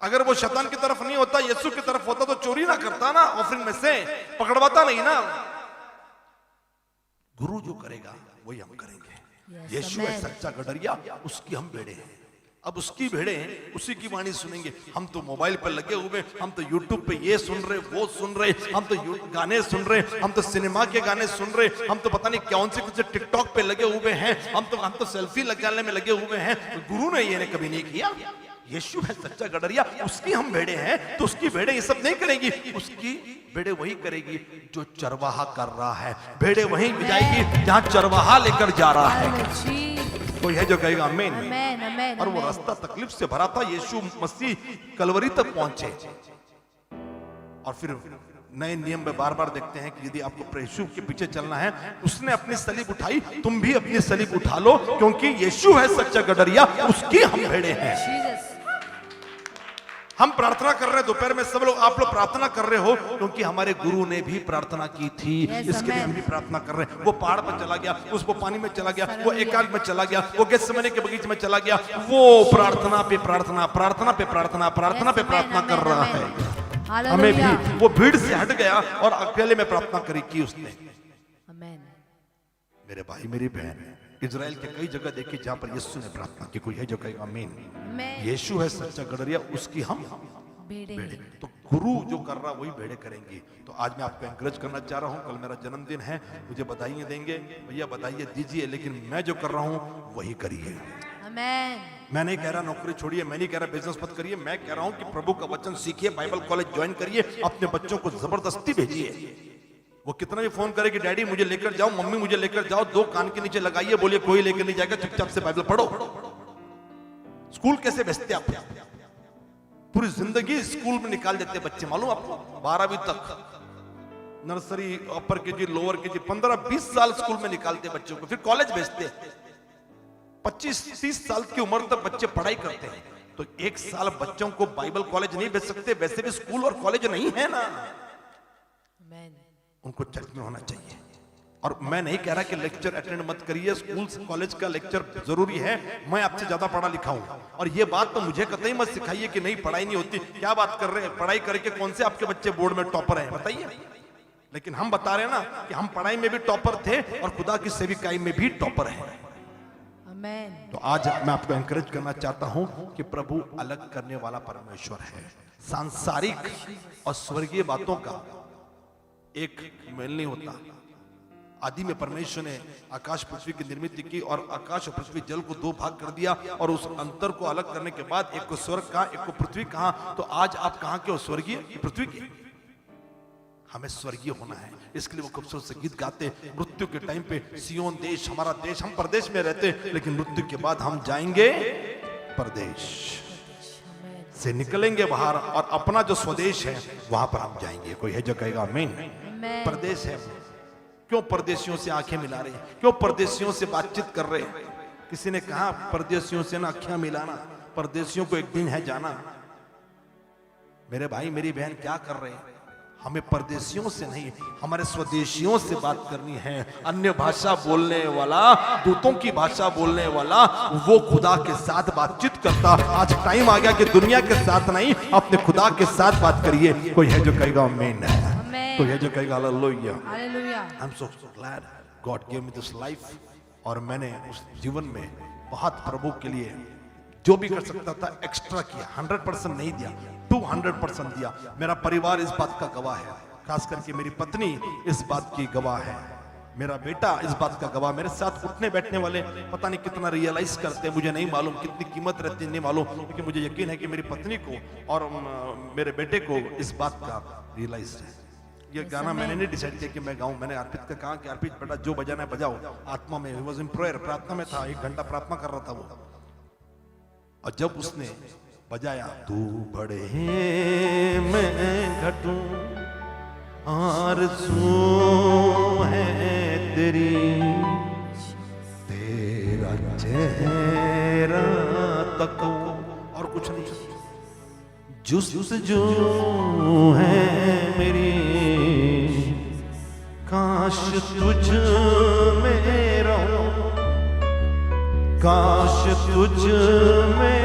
अगर वो शैतान की तरफ नहीं होता, यीशु की तरफ होता, तो चोरी ना करता ना, ऑफरिंग में से पकड़वाता नहीं ना। गुरु जो करेगा वही हम करेंगे। यीशु है सच्चा गडरिया, उसकी हम भेड़े हैं। अब उसकी भेड़े हैं, उसी की वाणी सुनेंगे। हम तो मोबाइल पर लगे हुए, हम तो यूट्यूब पे ये सुन रहे, वो सुन रहे, हम तो गाने सुन रहे, हम तो सिनेमा के गाने सुन रहे, हम तो पता नहीं कौन से कुछ टिकटॉक पे लगे हुए हैं, हम तो सेल्फी लगाने में लगे हुए हैं। तो गुरु ने ये कभी नहीं किया। यीशु है सच्चा गडरिया, उसकी हम भेड़े हैं, तो उसकी भेड़े ये सब नहीं करेगी। उसकी भेड़े वही करेगी जो चरवाहा कर रहा है। भेड़े वहीं जाएगी जहां चरवाहा लेकर जा रहा है। कोई है जो कहेगा आमीन। और वो रास्ता तकलीफ से भरा था। यीशु मसीह कलवरी तक पहुंचे, और फिर नए नियम में बार बार देखते हैं कि यदि आपको यीशु के पीछे चलना है, उसने अपनी सलीब उठाई, तुम भी अपनी सलीब उठा लो, क्योंकि यीशु है सच्चा गडरिया, उसकी हम भेड़े हैं। हम प्रार्थना कर रहे हैं दोपहर में, सब लोग आप लोग प्रार्थना कर रहे हो, क्योंकि हमारे गुरु ने भी प्रार्थना की थी। इसके लिए हम भी प्रार्थना कर रहे हैं। वो पहाड़ पर चला गया, वो पानी में चला गया, वो एकांत में चला गया, वो गेत्सेमनी के बगीचे में चला गया। वो प्रार्थना पे प्रार्थना, प्रार्थना पे प्रार्थना, प्रार्थना पे प्रार्थना कर रहा है। हमें भी वो भीड़ से हट गया और अकेले में प्रार्थना करी की उसने। मेरे भाई मेरी बहन, इजराइल के कई जगह देखी जहां पर यीशु ने प्रार्थना की। कोई है जो कहेगा आमीन। यीशु है सच्चा गडरिया, उसकी हम भेड़े। तो गुरु जो कर रहा वही भेड़े करेंगी। तो आज मैं आपको एनकरेज करना चाह रहा हूं, कल मेरा जन्मदिन है, मुझे बधाइयां देंगे भैया, बधाइयां दीजिए, लेकिन मैं जो कर रहा हूं वही करिए। मैं नहीं कह रहा नौकरी छोड़िए, मैं नहीं कह रहा बिजनेस मत करिए, मैं कह रहा हूं कि प्रभु का वचन सीखिए, बाइबल कॉलेज ज्वाइन करिए, अपने बच्चों को जबरदस्ती भेजिए। वो कितना भी फोन करे कि डैडी मुझे लेकर जाओ, मम्मी मुझे लेकर जाओ, 2 कान के नीचे लगाइए, बोलिए कोई लेकर नहीं जाएगा, चुपचाप से बाइबल पढ़ो। स्कूल कैसे भेजते आप? पूरी जिंदगी स्कूल में निकाल देते बच्चे, मालूम आपको? 12वीं तक, नर्सरी, अपर केजी, लोअर केजी, 15-20 साल स्कूल में निकालते बच्चों को, फिर कॉलेज भेजते। 25-30 साल की उम्र तक बच्चे पढ़ाई करते हैं। तो 1 साल बच्चों को बाइबल कॉलेज नहीं भेज सकते, वैसे भी स्कूल और कॉलेज नहीं है ना, उनको चर्च में होना चाहिए। और मैं नहीं कह रहा कि लेक्चर अटेंड मत करिए, स्कूल कॉलेज का लेक्चर जरूरी है, मैं आपसे ज्यादा पढ़ा लिखा हूं। और ये बात तो मुझे कतई मत सिखाइए कि नहीं पढ़ाई नहीं होती। क्या बात कर रहे हैं? पढ़ाई करके कौन से आपके बच्चे बोर्ड में टॉपर हैं बताइए? लेकिन हम बता रहे हैं ना कि हम पढ़ाई में भी टॉपर थे और खुदा की सेविकाई में भी टॉपर हैं। तो आज मैं आपको एनकरेज करना चाहता हूं कि प्रभु अलग करने वाला परमेश्वर है। सांसारिक और स्वर्गीय बातों का एक मेल नहीं होता। आदि में परमेश्वर ने आकाश पृथ्वी की निर्मित की, और आकाश और पृथ्वी जल को 2 भाग कर दिया, और उस अंतर को अलग करने के बाद एक को स्वर्ग कहा, एक को पृथ्वी कहा। तो आज आप कहां के हो? स्वर्गीय, पृथ्वी के? हमें स्वर्गीय होना है। इसके लिए वो खूबसूरत से गीत गाते, मृत्यु के टाइम पे सियोन देश हमारा देश, हम परदेश में रहते, लेकिन मृत्यु के बाद हम जाएंगे परदेश से, निकलेंगे बाहर, और अपना जो स्वदेश है वहां पर हम जाएंगे। कोई है जो कहेगा आमीन? परदेश है, क्यों परदेशियों से आंखें मिला रहे, क्यों परदेशियों से बातचीत कर रहे। किसी ने कहा परदेशियों से ना आंखें मिलाना, परदेशियों को एक दिन है जाना। मेरे भाई मेरी बहन क्या कर रहे हैं? हमें परदेशियों से नहीं, हमारे स्वदेशियों से बात करनी है। अन्य भाषा बोलने वाला, दूतों की भाषा बोलने वाला, वो खुदा के साथ बातचीत करता। आज टाइम आ गया कि दुनिया के साथ नहीं, अपने खुदा के साथ बात करिए। कोई है जो कहेगा आमीन, कोई है जो कहेगा hallelujah. I am so glad God give me this life. और मैंने उस जीवन में बहुत प्रभु के लिए जो भी कर सकता था एक्स्ट्रा किया। 100% नहीं दिया, 200% दिया। मेरा परिवार इस बात का गवाह है, खास करके मेरी पत्नी इस बात की गवाह है, मेरा बेटा इस बात का गवाह। मेरे साथ उठने बैठने वाले पता नहीं कितना रियलाइज करते हैं, मुझे नहीं मालूम कितनी कीमत रहती है, नहीं मालूम, लेकिन मुझे यकीन है कि मेरी पत्नी को और मेरे बेटे को इस बात का रियलाइज है। ये गाना मैंने नहीं डिसाइड किया कि मैं गाऊं, मैंने अर्पित का कहा कि अर्पित बेटा जो बजाना है बजाओ। आत्मा में, ही वाज इन प्रेयर, प्रार्थना में था, 1 घंटा प्रार्थना कर रहा था वो। और जब उसने बजाया तू बड़े मैं घटूं, आरज़ू है तेरी, तेरा चेहरा तको, और कुछ नहीं। जुस्तजू है मेरी, काश तुझ में रहूं, काश तुझ में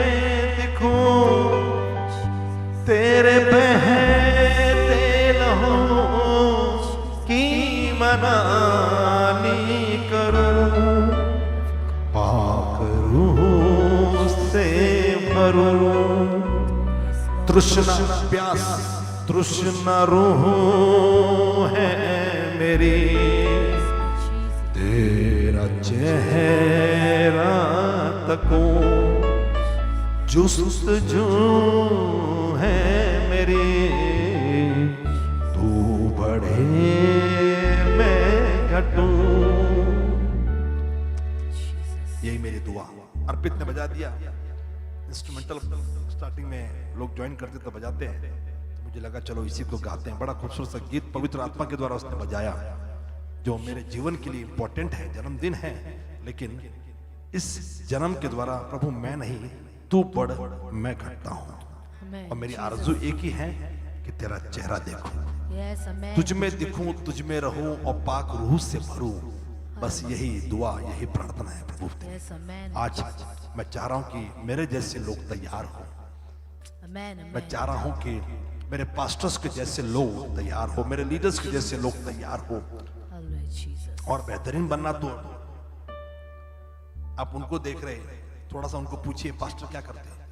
दिखूं, तेरे बहते लहू की मनानी करूं, पाक रूह से भरूं, तृष्णा प्यास तृष्णा रूह है मेरी, तेरा चेहरा तको, जुस्तजू है मेरी, तू बढ़े मैं घटूं। यही मेरी दुआ। अर्पित ने बजा दिया इंस्ट्रूमेंटल। स्टार्टिंग में लोग ज्वाइन करते तो बजाते हैं, तो मुझे लगा चलो इसी को गाते हैं। बड़ा खूबसूरत सा गीत पवित्र आत्मा के द्वारा उसने बजाया, जो मेरे जीवन के लिए इंपॉर्टेंट है। जन्मदिन है, लेकिन इस जन्म के द्वारा प्रभु मैं नहीं तू बढ़ मैं घटता हूं। और मेरी आरज़ू एक ही है कि तेरा चेहरा देखूं, तुझ में दिखूं, तुझ में रहूं और पाक रूह से भरूं। बस यही दुआ, यही प्रार्थना है प्रभु। आज मैं चाह रहा हूं कि मेरे जैसे लोग तैयार हो। मैं चाह रहा हूं कि मेरे पास्टर्स के जैसे लोग तैयार हो, मेरे लीडर्स के जैसे लोग तैयार हो। और बेहतरीन बनना तो आप उनको देख रहे हैं, थोड़ा सा उनको पूछिए पास्टर क्या करते हैं,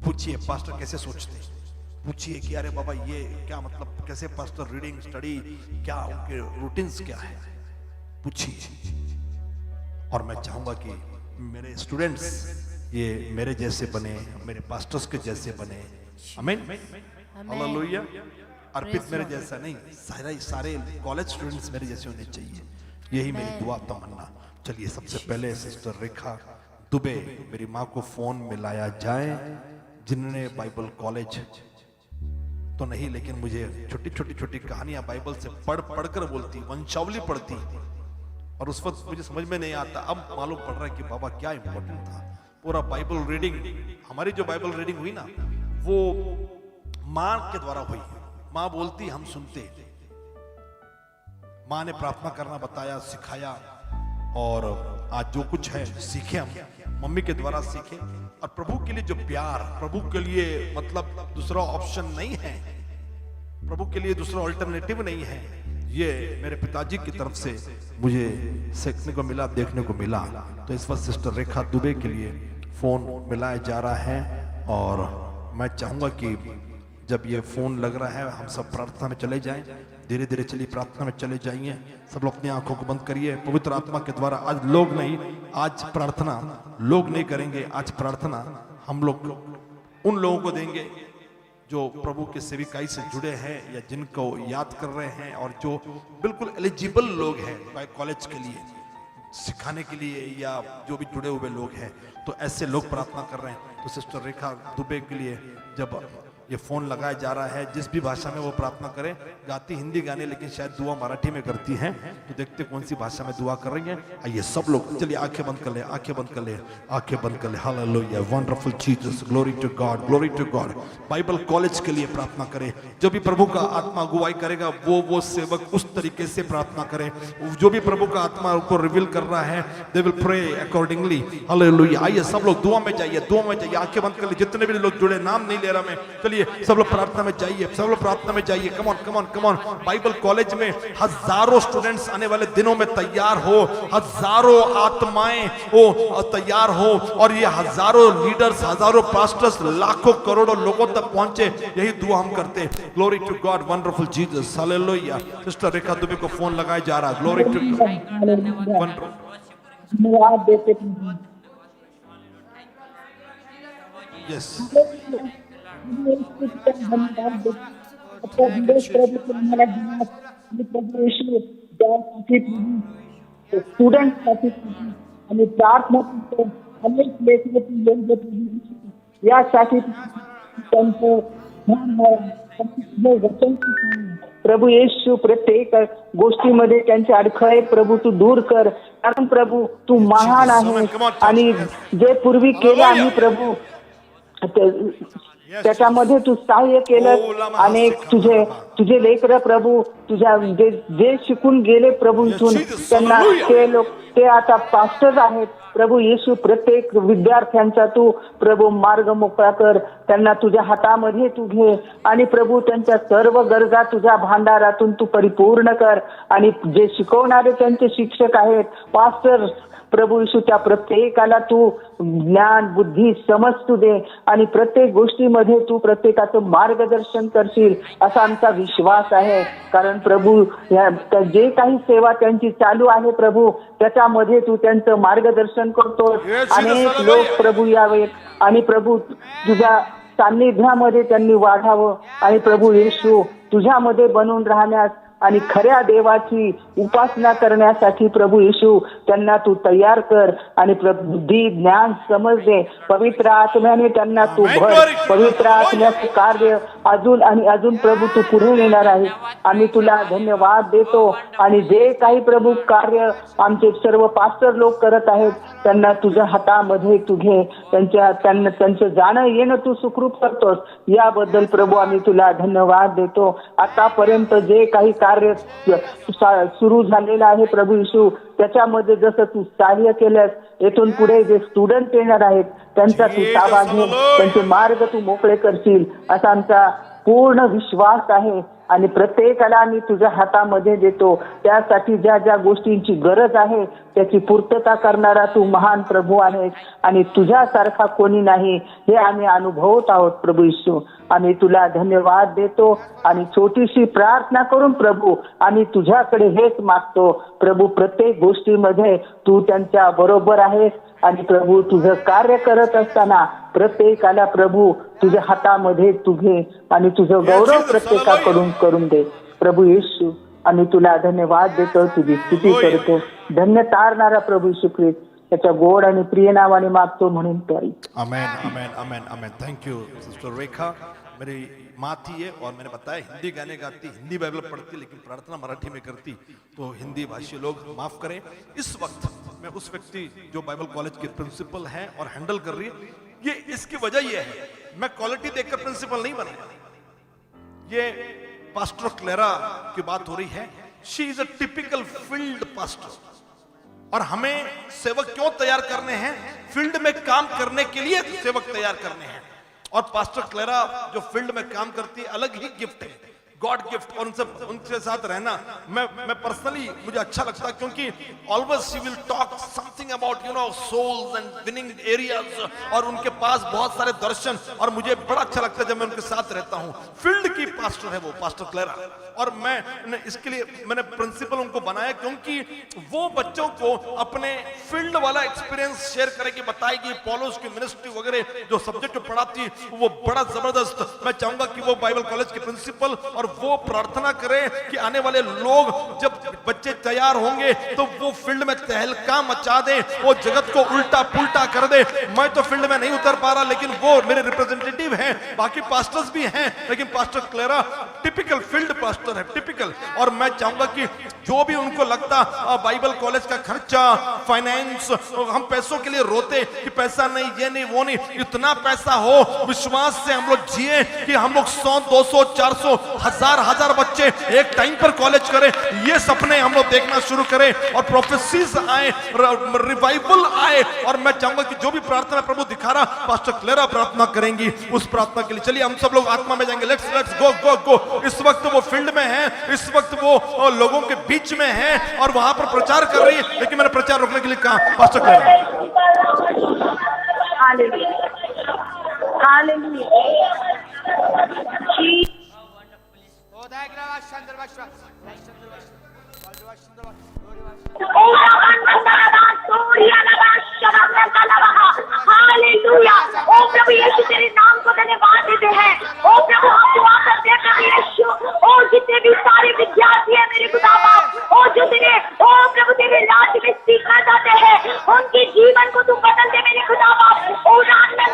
पूछिए पास्टर कैसे सोचते हैं, पूछिए कि अरे बाबा ये क्या मतलब, कैसे पास्टर रीडिंग स्टडी, क्या उनके रूटीन्स क्या है, पूछिए। और मैं चाहूंगा कि मेरे स्टूडेंट्स ये मेरे जैसे बने, मेरे पास्टर्स के जैसे बने। आमीन, हालेलुया। अर्पित मेरे जैसा नहीं, सारे कॉलेज स्टूडेंट्स मेरे जैसे होने चाहिए। यही मेरी दुआ तमन्ना। चलिए सबसे पहले सिस्टर रेखा दुबे, मेरी माँ को फोन मिलाया जाए, जिन्होंने बाइबल कॉलेज तो नहीं, लेकिन मुझे छोटी कहानियां बाइबल से पढ़ कर बोलती, वंशावली पढ़ती, और उस वक्त मुझे समझ में नहीं आता। अब मालूम पड़ रहा है कि बाबा क्या इंपॉर्टेंट था। पूरा बाइबल रीडिंग, हमारी जो बाइबल रीडिंग हुई ना, वो माँ के द्वारा हुई। माँ बोलती, हम सुनते। माँ ने प्रार्थना करना बताया, सिखाया, और आज जो कुछ है सीखे हम, मम्मी के द्वारा सीखे। और प्रभु के लिए जो प्यार, प्रभु के लिए मतलब दूसरा ऑप्शन नहीं है, प्रभु के लिए दूसरा ऑल्टरनेटिव नहीं है, ये मेरे पिताजी की तरफ से मुझे सीखने को मिला, देखने को मिला। तो इस वक्त सिस्टर रेखा दुबे के लिए फोन मिलाया जा रहा है, और मैं चाहूंगा कि जब ये फोन लग रहा है हम सब प्रार्थना में चले जाएं। धीरे धीरे चलिए प्रार्थना में चले जाइए। सब लोग अपनी आंखों को बंद करिए। पवित्र आत्मा के द्वारा आज लोग नहीं, आज प्रार्थना लोग नहीं करेंगे, आज प्रार्थना हम लोग उन लोगों को देंगे जो प्रभु के सेविकाई से जुड़े हैं या जिनको याद कर रहे हैं, और जो बिल्कुल एलिजिबल लोग हैं कॉलेज के लिए सिखाने के लिए, या जो भी जुड़े हुए लोग हैं, तो ऐसे लोग प्रार्थना कर रहे हैं। तो सिस्टर रेखा दुबे के लिए जब ये फोन लगाया जा रहा है, जिस भी भाषा में वो प्रार्थना करें, गाती हिंदी गाने लेकिन शायद दुआ मराठी में करती हैं, तो देखते कौन सी भाषा में दुआ कर रही हैं। आइए सब लोग, चलिए आंखें बंद कर ले, आंखें बंद कर ले, आंखें बंद कर ले। Hallelujah, wonderful Jesus, glory to God, glory to God. Bible college के लिए प्रार्थना करें, जो भी प्रभु का आत्मा अगुवाई करेगा वो सेवक उस तरीके से प्रार्थना करें, जो भी प्रभु का आत्मा उनको रिवील कर रहा है, they will pray accordingly. Hallelujah. आइए सब लोग दुआ में जाइए, दुआ में जाइए, आंखें बंद कर ले। जितने भी लोग जुड़े, नाम नहीं ले रहा मैं, चलिए सब लोग प्रार्थना में जाइए, सब लोग प्रार्थना में जाइए। Come on come on come on. Bible college में हजारों स्टूडेंट्स आने वाले दिनों में तैयार हो, हजारों आत्माएं वो तैयार हो, और ये हजारों लीडर्स, हजारों पास्टर्स, लाखों करोड़ों लोगों तक पहुंचे, यही दुआ हम करते हैं। Glory to God, wonderful Jesus, hallelujah. Sister Rekha Dubey को फोन लगाया जा रहा है। ग्लोरी टू गॉड, धन्यवाद देते यस धन्यवाद देते प्रभु को हमारा धन्यवाद प्रभु यीशु स्टूडेंट आणि प्रार्थना करतो अनेक लेखनाची योग्य प्रभू यासाठी त्यांचं वचन प्रभु येशू प्रत्येक गोष्टीमध्ये त्यांचे अडखळे प्रभु तू दूर कर, कारण प्रभु तू महान आहे आणि जे पूर्वी केले आम्ही प्रभु त्याच्यामध्ये तू सहाय्य केलं। अनेक तुझे लेकरं प्रभु तुझ्या जे शिकून गेले प्रभु इथून, त्यांना ते लोक ते आता पास्टर्स आहेत प्रभु येशू। प्रत्येक विद्यार्थ्यांचा तू प्रभु मार्ग मोकळा कर, त्यांना तुझ्या हातामध्ये तू घे आणि प्रभु त्यांच्या सर्व गरजा तुझ्या भांडारातून तू परिपूर्ण कर। आणि जे शिकवणारे त्यांचे शिक्षक आहेत, पास्टर प्रभु येशू, त्या प्रत्येकाला तू ज्ञान बुद्धी समज तू दे आणि प्रत्येक गोष्टीमध्ये तू प्रत्येकाचं मार्गदर्शन करशील असा आमचा विश्वास आहे। कारण प्रभु जे काही सेवा त्यांची चालू आहे प्रभु, त्याच्यामध्ये तू त्यांचं मार्गदर्शन करतो। अनेक लोक प्रभु यावे आणि प्रभु तुझ्या सान्निध्यामध्ये त्यांनी वाढावं आणि प्रभु येशू तुझ्यामध्ये बनून राहण्यास आणि खऱ्या देवाची उपासना करण्यासाठी प्रभु येशू त्यांना तू तयार कर आणि बुद्धी ज्ञान समज दे। पवित्र आत्म्याने त्यांना तू भर, पवित्र आत्म्याचे कार्य अजून आणि अजून प्रभु तू पुढे नेणार आहे। आम्ही तुला धन्यवाद देतो आणि जे काही प्रभु कार्य आमचे सर्व पास्टर लोक करत आहेत, त्यांना तुझ्या हातामध्ये तू घे, त्यांचं जाणं येणं तू सुखरूप करतोस, याबद्दल प्रभु आम्ही तुला धन्यवाद देतो। आतापर्यंत जे काही कार्य सुरू झालेलं आहे प्रभु येशू, त्याच्यामध्ये जसं तू सहाय्य केलंस, येथून पुढे जे स्टुडंट येणार आहेत त्यांचा तू ताबा घे, त्यांचे मार्ग तू मोकळे करशील असा आमचा पूर्ण विश्वास आहे। आणि प्रत्येकाला आम्ही तुझ्या हातामध्ये देतो, त्यासाठी ज्या ज्या गोष्टींची गरज आहे त्याची पूर्तता करणारा तू महान प्रभू आहेस आणि तुझ्यासारखा कोणी नाही, हे आम्ही अनुभवत आहोत प्रभू येशू। आम्ही तुला धन्यवाद देतो आणि छोटीशी प्रार्थना करून प्रभू आम्ही तुझ्याकडे हेच मागतो प्रभू, प्रत्येक गोष्टीमध्ये तू त्यांच्या बरोबर आहेस आणि प्रभू तुझं कार्य करत असताना प्रत्येकाला प्रभू तुझ्या हातामध्ये तू घे आणि तुझं गौरव प्रत्येकाकडून करून दे प्रभू येशू। आम्ही तुला धन्यवाद देतो, तुझी स्तुती करतो। धन्य तारणारा प्रभू येशू ख्रिस्त त्याच्या गोड आणि प्रिय नावाने मागतो म्हणून प्यारी। आमेन आमेन आमेन आमेन। थैंक यू सिस्टर रेखा। मेरी माँ थी ये, और मैंने बताया हिंदी गाने गाती, हिंदी बाइबल पढ़ती, लेकिन प्रार्थना मराठी में करती, तो हिंदी भाषी लोग माफ करें। इस वक्त मैं उस व्यक्ति जो बाइबल कॉलेज के प्रिंसिपल हैं और हैंडल कर रही है, ये इसकी वजह ये है, मैं क्वालिटी देखकर प्रिंसिपल नहीं बना। ये पास्टर क्लेरा की बात हो रही है। She is a typical field pastor, और हमें सेवक क्यों तैयार करने हैं? फील्ड में काम करने के लिए सेवक तैयार करने हैं। और पास्टर क्लेरा जो फील्ड में काम करती है, अलग ही गिफ्ट है, गॉड गिफ्ट। और उनके साथ रहना मैं पर्सनली मुझे अच्छा लगता है, क्योंकि always she will talk something about souls and winning areas, और उनके पास बहुत सारे दर्शन, और मुझे बड़ा अच्छा लगता है जब मैं उनके साथ रहता हूं। फील्ड की पास्टर है वो, पास्टर क्लेरा। और मैं इसके लिए मैंने प्रिंसिपल उनको बनाया, क्योंकि वो बच्चों को अपने फील्ड फील्ड वाला एक्सपीरियंस शेयर करेगी, बताएगी पौलुस की मिनिस्ट्री वगैरह जो सब्जेक्ट पढ़ाती वो बड़ा जबरदस्त। मैं चाहूंगा कि वो बाइबल कॉलेज के प्रिंसिपल और वो प्रार्थना करे कि आने वाले लोग जब बच्चे तैयार होंगे तो वो फील्ड में तहलका मचा दे, वो जगत को उल्टा पुल्टा कर दे। मैं तो फील्ड में नहीं उतर पा रहा, लेकिन वो मेरे रिप्रेजेंटेटिव हैं, बाकी पास्टर्स भी हैं, लेकिन pastor Clara typical field pastor है, टिपिकल। और मैं चाहूंगा कि जो भी उनको लगता बाइबल कॉलेज का खर्चा, फाइनेंस, हम पैसों के लिए रोते कि पैसा नहीं, ये नहीं, वो नहीं, इतना पैसा हो, विश्वास से हम लोग जिए कि हम लोग 100, 200, 400, हजार बच्चे एक टाइम पर कॉलेज करें, ये सपने हम लोग देखना शुरू करें और प्रोफेसीज आए, रिवाइवल आए। और मैं चाहूंगा कि जो भी प्रार्थना प्रभु दिखा रहा, पास्टर क्लेरा प्रार्थना करेंगी उस प्रार्थना के लिए। चलिए हम सब लोग आत्मा में जाएंगे। लेट्स गो गो गो। इस वक्त वो फील्ड में है, इस वक्त वो लोगों के बीच में है और वहां पर प्रचार कर रही है, लेकिन मैंने प्रचार रोकने के लिए कहा पास्टर क्लेरा। हालेलुया। ओ प्रभु यीशु तेरे नाम को धन्यवाद देते हैं। ओ प्रभु हम दुआ करते हैं प्रभु यीशु, ओ जितने भी सारे विद्यार्थी हैं मेरे खुदा बाप, ओ जो तेरे ओ प्रभु तेरे राज्य में सीखना चाहते हैं, उनके जीवन को तू बदल दे मेरे खुदा बाप। ओ राम में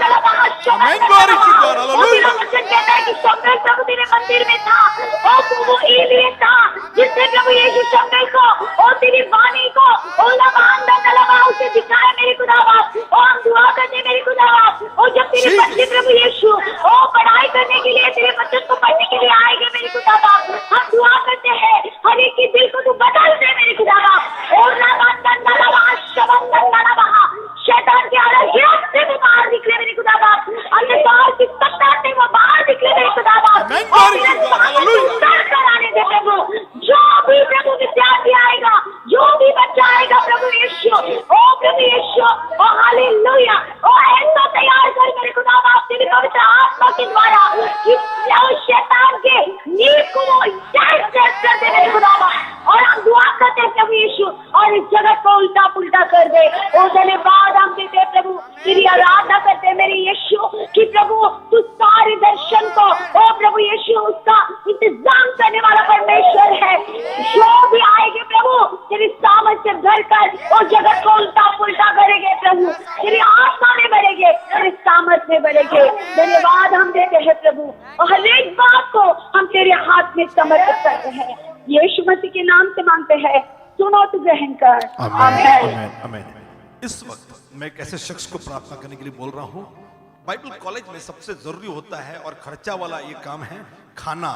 कहता है कि शमूएल प्रभु तेरे मंदिर में था, ओ प्रभु एलियन था जिसने प्रभु यीशु शमूएल को और तेरी वाणी को ओ लबान दलवा उसे दिखाया मेरे खुदा बाप। ओ हम दुआ करते मेरे खुदा बाप, ओ जब तेरे बच्चे प्रभु यीशु ओ पढ़ाई करने के लिए तेरे बच्चों को पढ़ने के लिए आएंगे मेरे खुदा बाप, हम दुआ करते हैं हर एक के दिल को तू बदल दे मेरे खुदा बाप। और शैतान के आराधना से वो बाहर निकले मेरे खुदा बाप, अंधकार की सत्ता से वो बाहर निकले मेरे खुदा बाप। कराने दे प्रभु, जो भी प्रभु विद्यार्थी आएगा, जो भी बच्चा आएगा प्रभु यीशु, ओ प्रभु यीशु, ओ हालेलुया, ओ ऐसा तैयार कर मेरे खुदा बाप तेरे पवित्र आत्मा के द्वारा कि शैतान के नींव को वो कर दे मेरे खुदा बाप। और हम दुआ करते हैं प्रभु यीशु और इस जगत को उल्टा पुल्टा कर दे। ओ धन्यवाद हम देते प्रभु, तेरी आराधना करते मेरे यीशु कि प्रभु तू सारे दर्शन को ओ प्रभु यीशु उसका इंतजाम करने वाला परमेश्वर है। जो भी आएंगे प्रभु तेरी सामर्थ्य से भर कर और जगत को उल्टा पुल्टा करेंगे प्रभु, तेरी आत्मा में बढ़ेंगे, तेरी सामर्थ्य में बढ़ेंगे। धन्यवाद हम देते हैं प्रभु, और हर एक बात को हम तेरे हाथ में समर्पित करते हैं। यीशु मसीह के नाम से मांगते हैं, सुनो तो ग्रहण कर। आमीन आमीन। इस वक्त मैं एक ऐसे शख्स को प्रार्थना करने के लिए बोल रहा हूँ। बाइबल कॉलेज में सबसे जरूरी होता है और खर्चा वाला ये काम है खाना,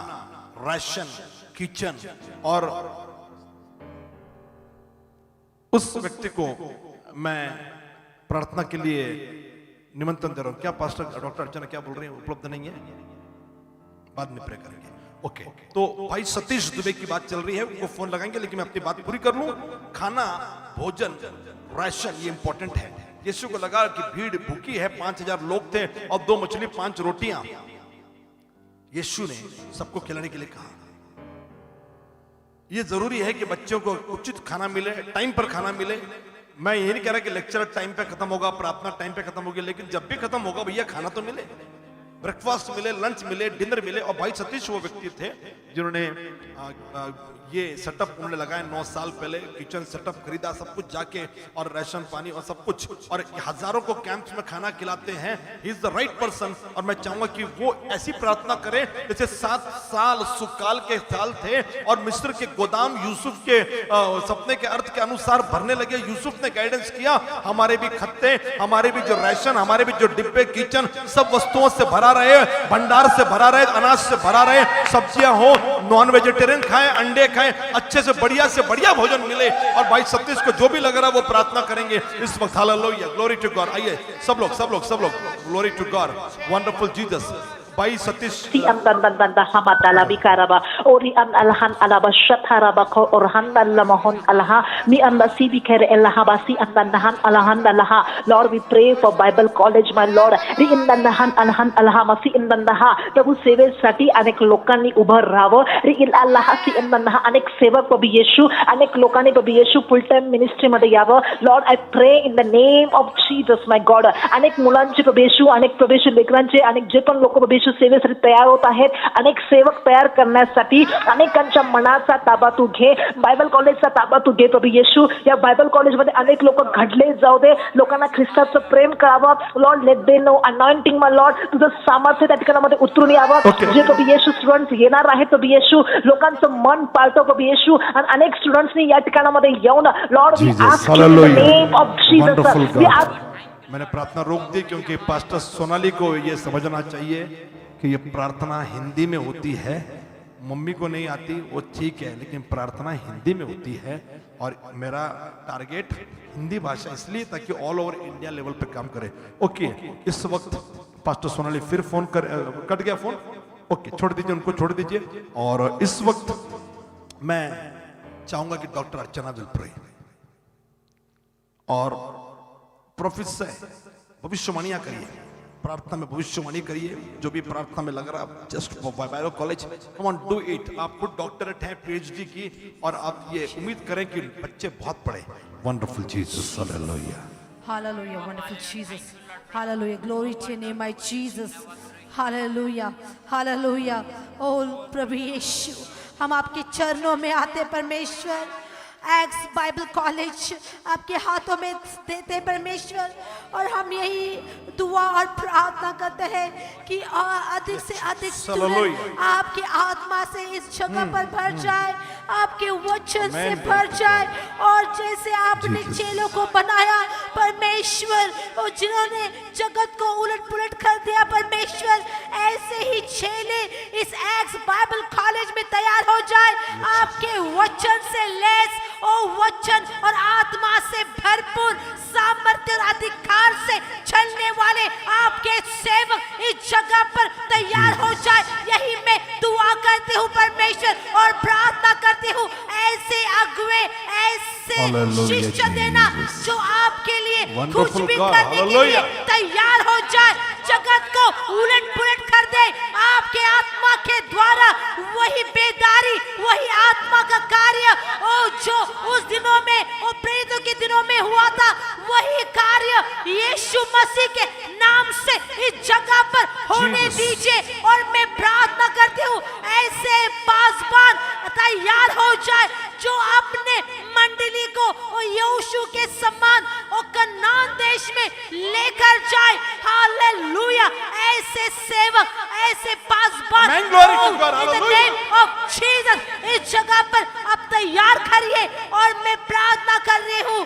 राशन, किचन। और उस व्यक्ति को मैं प्रार्थना के लिए निमंत्रण दे रहा हूं। क्या पास्टर डॉक्टर अर्चना क्या बोल रहे हैं, उपलब्ध नहीं है? बाद में प्रे करेंगे। ओके, तो भाई सतीश दुबे की बात चल रही है, उनको फोन लगाएंगे, लेकिन मैं अपनी बात पूरी कर लूं। खाना, भोजन, राशन ये इंपॉर्टेंट है। यीशु को लगा कि भीड़ भूखी है, 5000 लोग थे और 2 मछली 5 रोटियां। यीशु ने सबको खिलाने के लिए कहा। ये जरूरी है कि बच्चों को उचित खाना मिले, टाइम पर खाना मिले। मैं ये नहीं कह रहा कि लेक्चर टाइम पे खत्म होगा, प्रार्थना टाइम पे खत्म होगी, लेकिन जब भी खत्म होगा भैया खाना तो मिले, ब्रेकफास्ट मिले, लंच मिले, डिनर मिले। और भाई सतीश वो व्यक्ति थे जिन्होंने ये सेटअप उन्होंने लगाया 9 साल पहले, किचन सेटअप खरीदा, सब कुछ जाके, और राशन पानी और सब कुछ, और हजारों को कैंप्स में खाना खिलाते हैं। He is the right person. और मैं चाहूंगा कि वो ऐसी प्रार्थना करें जैसे 7 साल सुकाल के साल थे और मिस्र के गोदाम यूसुफ के सपने के अर्थ के अनुसार भरने लगे। यूसुफ ने गाइडेंस किया, हमारे भी खत्ते, हमारे भी जो राशन, हमारे भी जो डिब्बे, किचन, सब वस्तुओं से भरा रहे, भंडार से भरा रहे, अनाज से भरा रहे, सब्जियां हो, नॉन वेजिटेरियन खाएं, अंडे खाएं, अच्छे से बढ़िया भोजन मिले। और भाई सतीश को जो भी लग रहा है वो प्रार्थना करेंगे इस वक्त। Hallelujah, glory to God. आइए सब लोग, glory to God, wonderful Jesus, भाई Satish Si andan hamatala bikaraba ori an alhan alaba shataraba ko orhan alamahon alaha mi anda si bikere elahaba si andan alahan alaha. Lord, we pray for Bible College, my Lord. ri indan alhan alaha masi indan प्रभु सेवेसाठी अनेक लोकांनी उभं राहावं. ri ilaha si andan अनेक सेवक प्रभु येशू अनेक लोकांनी प्रभु येशू full time ministry मध्ये यावं. Lord, I pray in the name of Jesus, my God. अनेक मुलांचे प्रभु येशू अनेक प्रभु येशू लेकरांचे अनेक जे पण लोक प्रभु येशू सेवेसाठी तयार होत आहेत, अनेक सेवक तयार करण्यासाठी अनेकांच्या मनाचा ताबा तू घे. बायबल कॉलेजचा ताबा तू घे प्रभु येशू. या बायबल कॉलेजमध्ये अनेक लोक घडले जाऊ दे, लोकांना ख्रिस्ताचं प्रेम करावं. Lord, let they know anointing, my Lord. तुझं सामर्थ्य त्या ठिकाणामध्ये उतरून यावं. जे प्रभु येशू स्टुडंट्स येणार आहेत प्रभु येशू, लोकांचं मन पाळतो प्रभु येशू. आणि अनेक स्टुडंट्सनी या ठिकाणामध्ये येऊन Lord we ask in the name of Jesus we ask. मैंने प्रार्थना रोक दी क्योंकि पास्टर सोनाली को ये समझना चाहिए कि ये प्रार्थना हिंदी में होती है. मम्मी को नहीं आती वो ठीक है, लेकिन प्रार्थना हिंदी में होती है. और मेरा टारगेट हिंदी भाषा इसलिए ताकि ऑल ओवर इंडिया लेवल पे काम करे. ओके, इस वक्त पास्टर सोनाली फिर फोन कर, कट गया फोन. ओके, छोड़ दीजिए, उनको छोड़ दीजिए. और इस वक्त मैं चाहूंगा कि डॉक्टर अर्चना विल प्रे और प्रोफेसर भविष्यवाणियां करिए, प्रार्थना में भविष्यवाणी करिए. जो भी प्रार्थना में लग रहा है just Bible college, come on do it. आप खुद डॉक्टरेट है, पीएचडी की, और आप ये उम्मीद करें कि बच्चे बहुत पढ़े. Wonderful Jesus, hallelujah. Hallelujah, wonderful Jesus. Hallelujah, glory to your name, my Jesus. Hallelujah, hallelujah. Oh प्रभु यीशु, हम आपके चरणों में आते परमेश्वर. एक्स बाइबल कॉलेज आपके हाथों में देते परमेश्वर, और हम यही दुआ और प्रार्थना करते हैं कि अधिक से अधिक स्टूडेंट आपकी आत्मा से इस जगह पर भर जाए, आपके वचन से भर जाए. और जैसे आपने चेलों को बनाया परमेश्वर, और जिन्होंने जगत को उलट पुलट कर दिया परमेश्वर, ऐसे ही चेले इस एक्स बाइबल कॉलेज में तैयार हो जाए, आपके वचन से लैस, ओ वचन और आत्मा से भरपूर, सामर्थ्य और अधिकार से चलने वाले आपके सेवक इस जगह पर तैयार हो जाए. यही मैं दुआ करती हूँ परमेश्वर और प्रार्थना करती हूँ. ऐसे अगुवे, ऐसे शिष्य देना जो आपके लिए कुछ भी करने के लिए तैयार हो जाए, जगत को उलट पुलट कर दे आपके आत्मा के द्वारा. वही बेदारी, वही आत्मा का कार्य ओ जो उस दिनों में, ओ प्रेरितों के दिनों में हुआ था, वही कार्य यीशु मसीह के नाम से इस जगह पर होने दीजिए. और मैं प्रार्थना करती हूँ ऐसे पासवान तैयार हो जाए जो अपने मंडली को यीशु के समान और कनान देश में लेकर जाए. हालेलुया. ऐसे सेवक, ऐसे पासवान इन द नेम ऑफ जीसस इस जगह पर अब तैयार करिए. और मैं प्रार्थना कर रही हूँ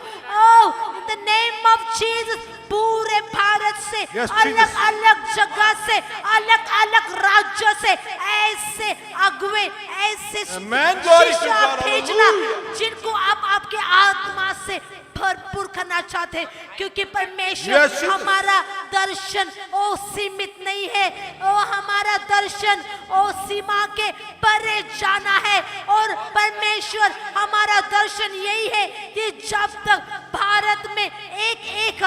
इन द नेम ऑफ जीसस, पूरे भारत से, अलग अलग जगह से, अलग अलग राज्यों से ऐसे अगुवे, ऐसे शिष्य भेजना जिनको आप आपके आत्मा से भरपूर करना चाहते हैं. क्योंकि परमेश्वर हमारा दर्शन ओ सीमित नहीं है, ओ हमारा दर्शन ओ सीमा के परे जाना है. और परमेश्वर हमारा दर्शन यही है कि जब तक भारत में एक एक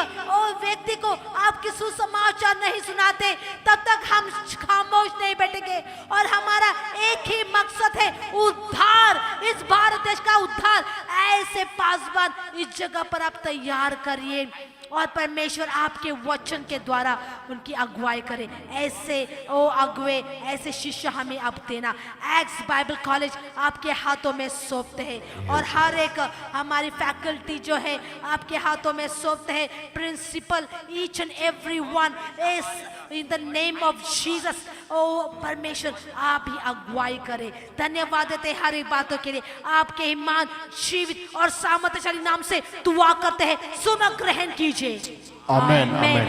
व्यक्ति को आपके सुसमाचार नहीं सुनाते, तब तक हम खामोश नहीं बैठेंगे. और हमारा एक ही मकसद है उद्धार, इस भारत देश का उद्धार. ऐसे पासवान इस जगह पर आप तैयार करिए और परमेश्वर आपके वचन के द्वारा उनकी अगुवाई करे. ऐसे ओ अगुवे, ऐसे शिष्य हमें अब देना. एक्स बाइबल कॉलेज आपके हाथों में सौंपते हैं, और हर एक हमारी फैकल्टी जो है आपके हाथों में सौंपते हैं. Principal, each and every one is in the name of Jesus. ओ परमेश्वर आप ही अगुवाई करें. धन्यवाद देते हर एक बातों के लिए. आपके ही मान, जीवित और सामर्थ्यशाली नाम से दुआ करते हैं. सुन ग्रहण कीजिए. आमेन, आमेन.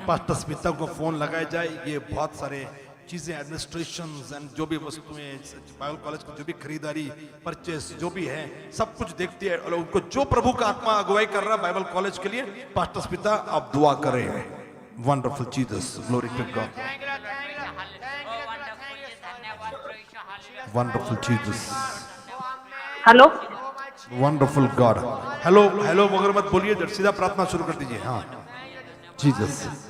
पास्टर स्मिता को फोन लगाया जाए. ये बहुत सारे चीजें, एडमिनिस्ट्रेशन एंड जो भी वस्तुएं बाइबल कॉलेज की जो भी खरीदारी, परचेस जो भी है, सब कुछ देखती है. और उनको जो प्रभु का आत्मा अगुवाई कर रहा है बाइबल कॉलेज के लिए, पास्टर स्मिता आप दुआ करें. Wonderful Jesus, glory to God. Wonderful Jesus, hello. Wonderful God. Hello hello मगर मत बोलिए, सीधा प्रार्थना शुरू कर दीजिए। हाँ जीसस।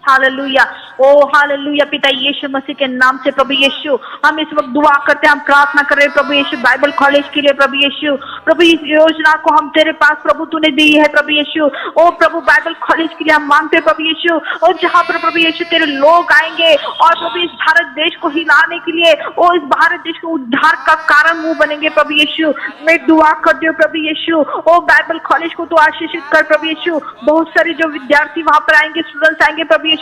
हालेलुया, ओ हालेलुया। पिता यीशु मसीह के नाम से प्रभु यीशु हम इस वक्त दुआ करते हैं, हम प्रार्थना कर रहे हैं प्रभु यीशु बाइबल कॉलेज के लिए। प्रभु यीशु, प्रभु इस योजना को हम तेरे पास प्रभु तूने दी है प्रभु यीशु। ओ प्रभु बाइबल कॉलेज के लिए हम मांगते हैं प्रभु यीशु, और जहाँ पर प्रभु यीशु तेरे लोग आएंगे और प्रभु इस भारत देश को हिलाने के लिए, ओ इस भारत देश को उद्धार का कारण मुंह बनेंगे प्रभु यीशु। मैं दुआ करती हूँ प्रभु यीशु, ओ बाइबल कॉलेज को तो आशीषित कर प्रभु यीशु। बहुत सारे जो विद्यार्थी वहां पर आएंगे, स्टूडेंट्स आएंगे प्रभु यीशु,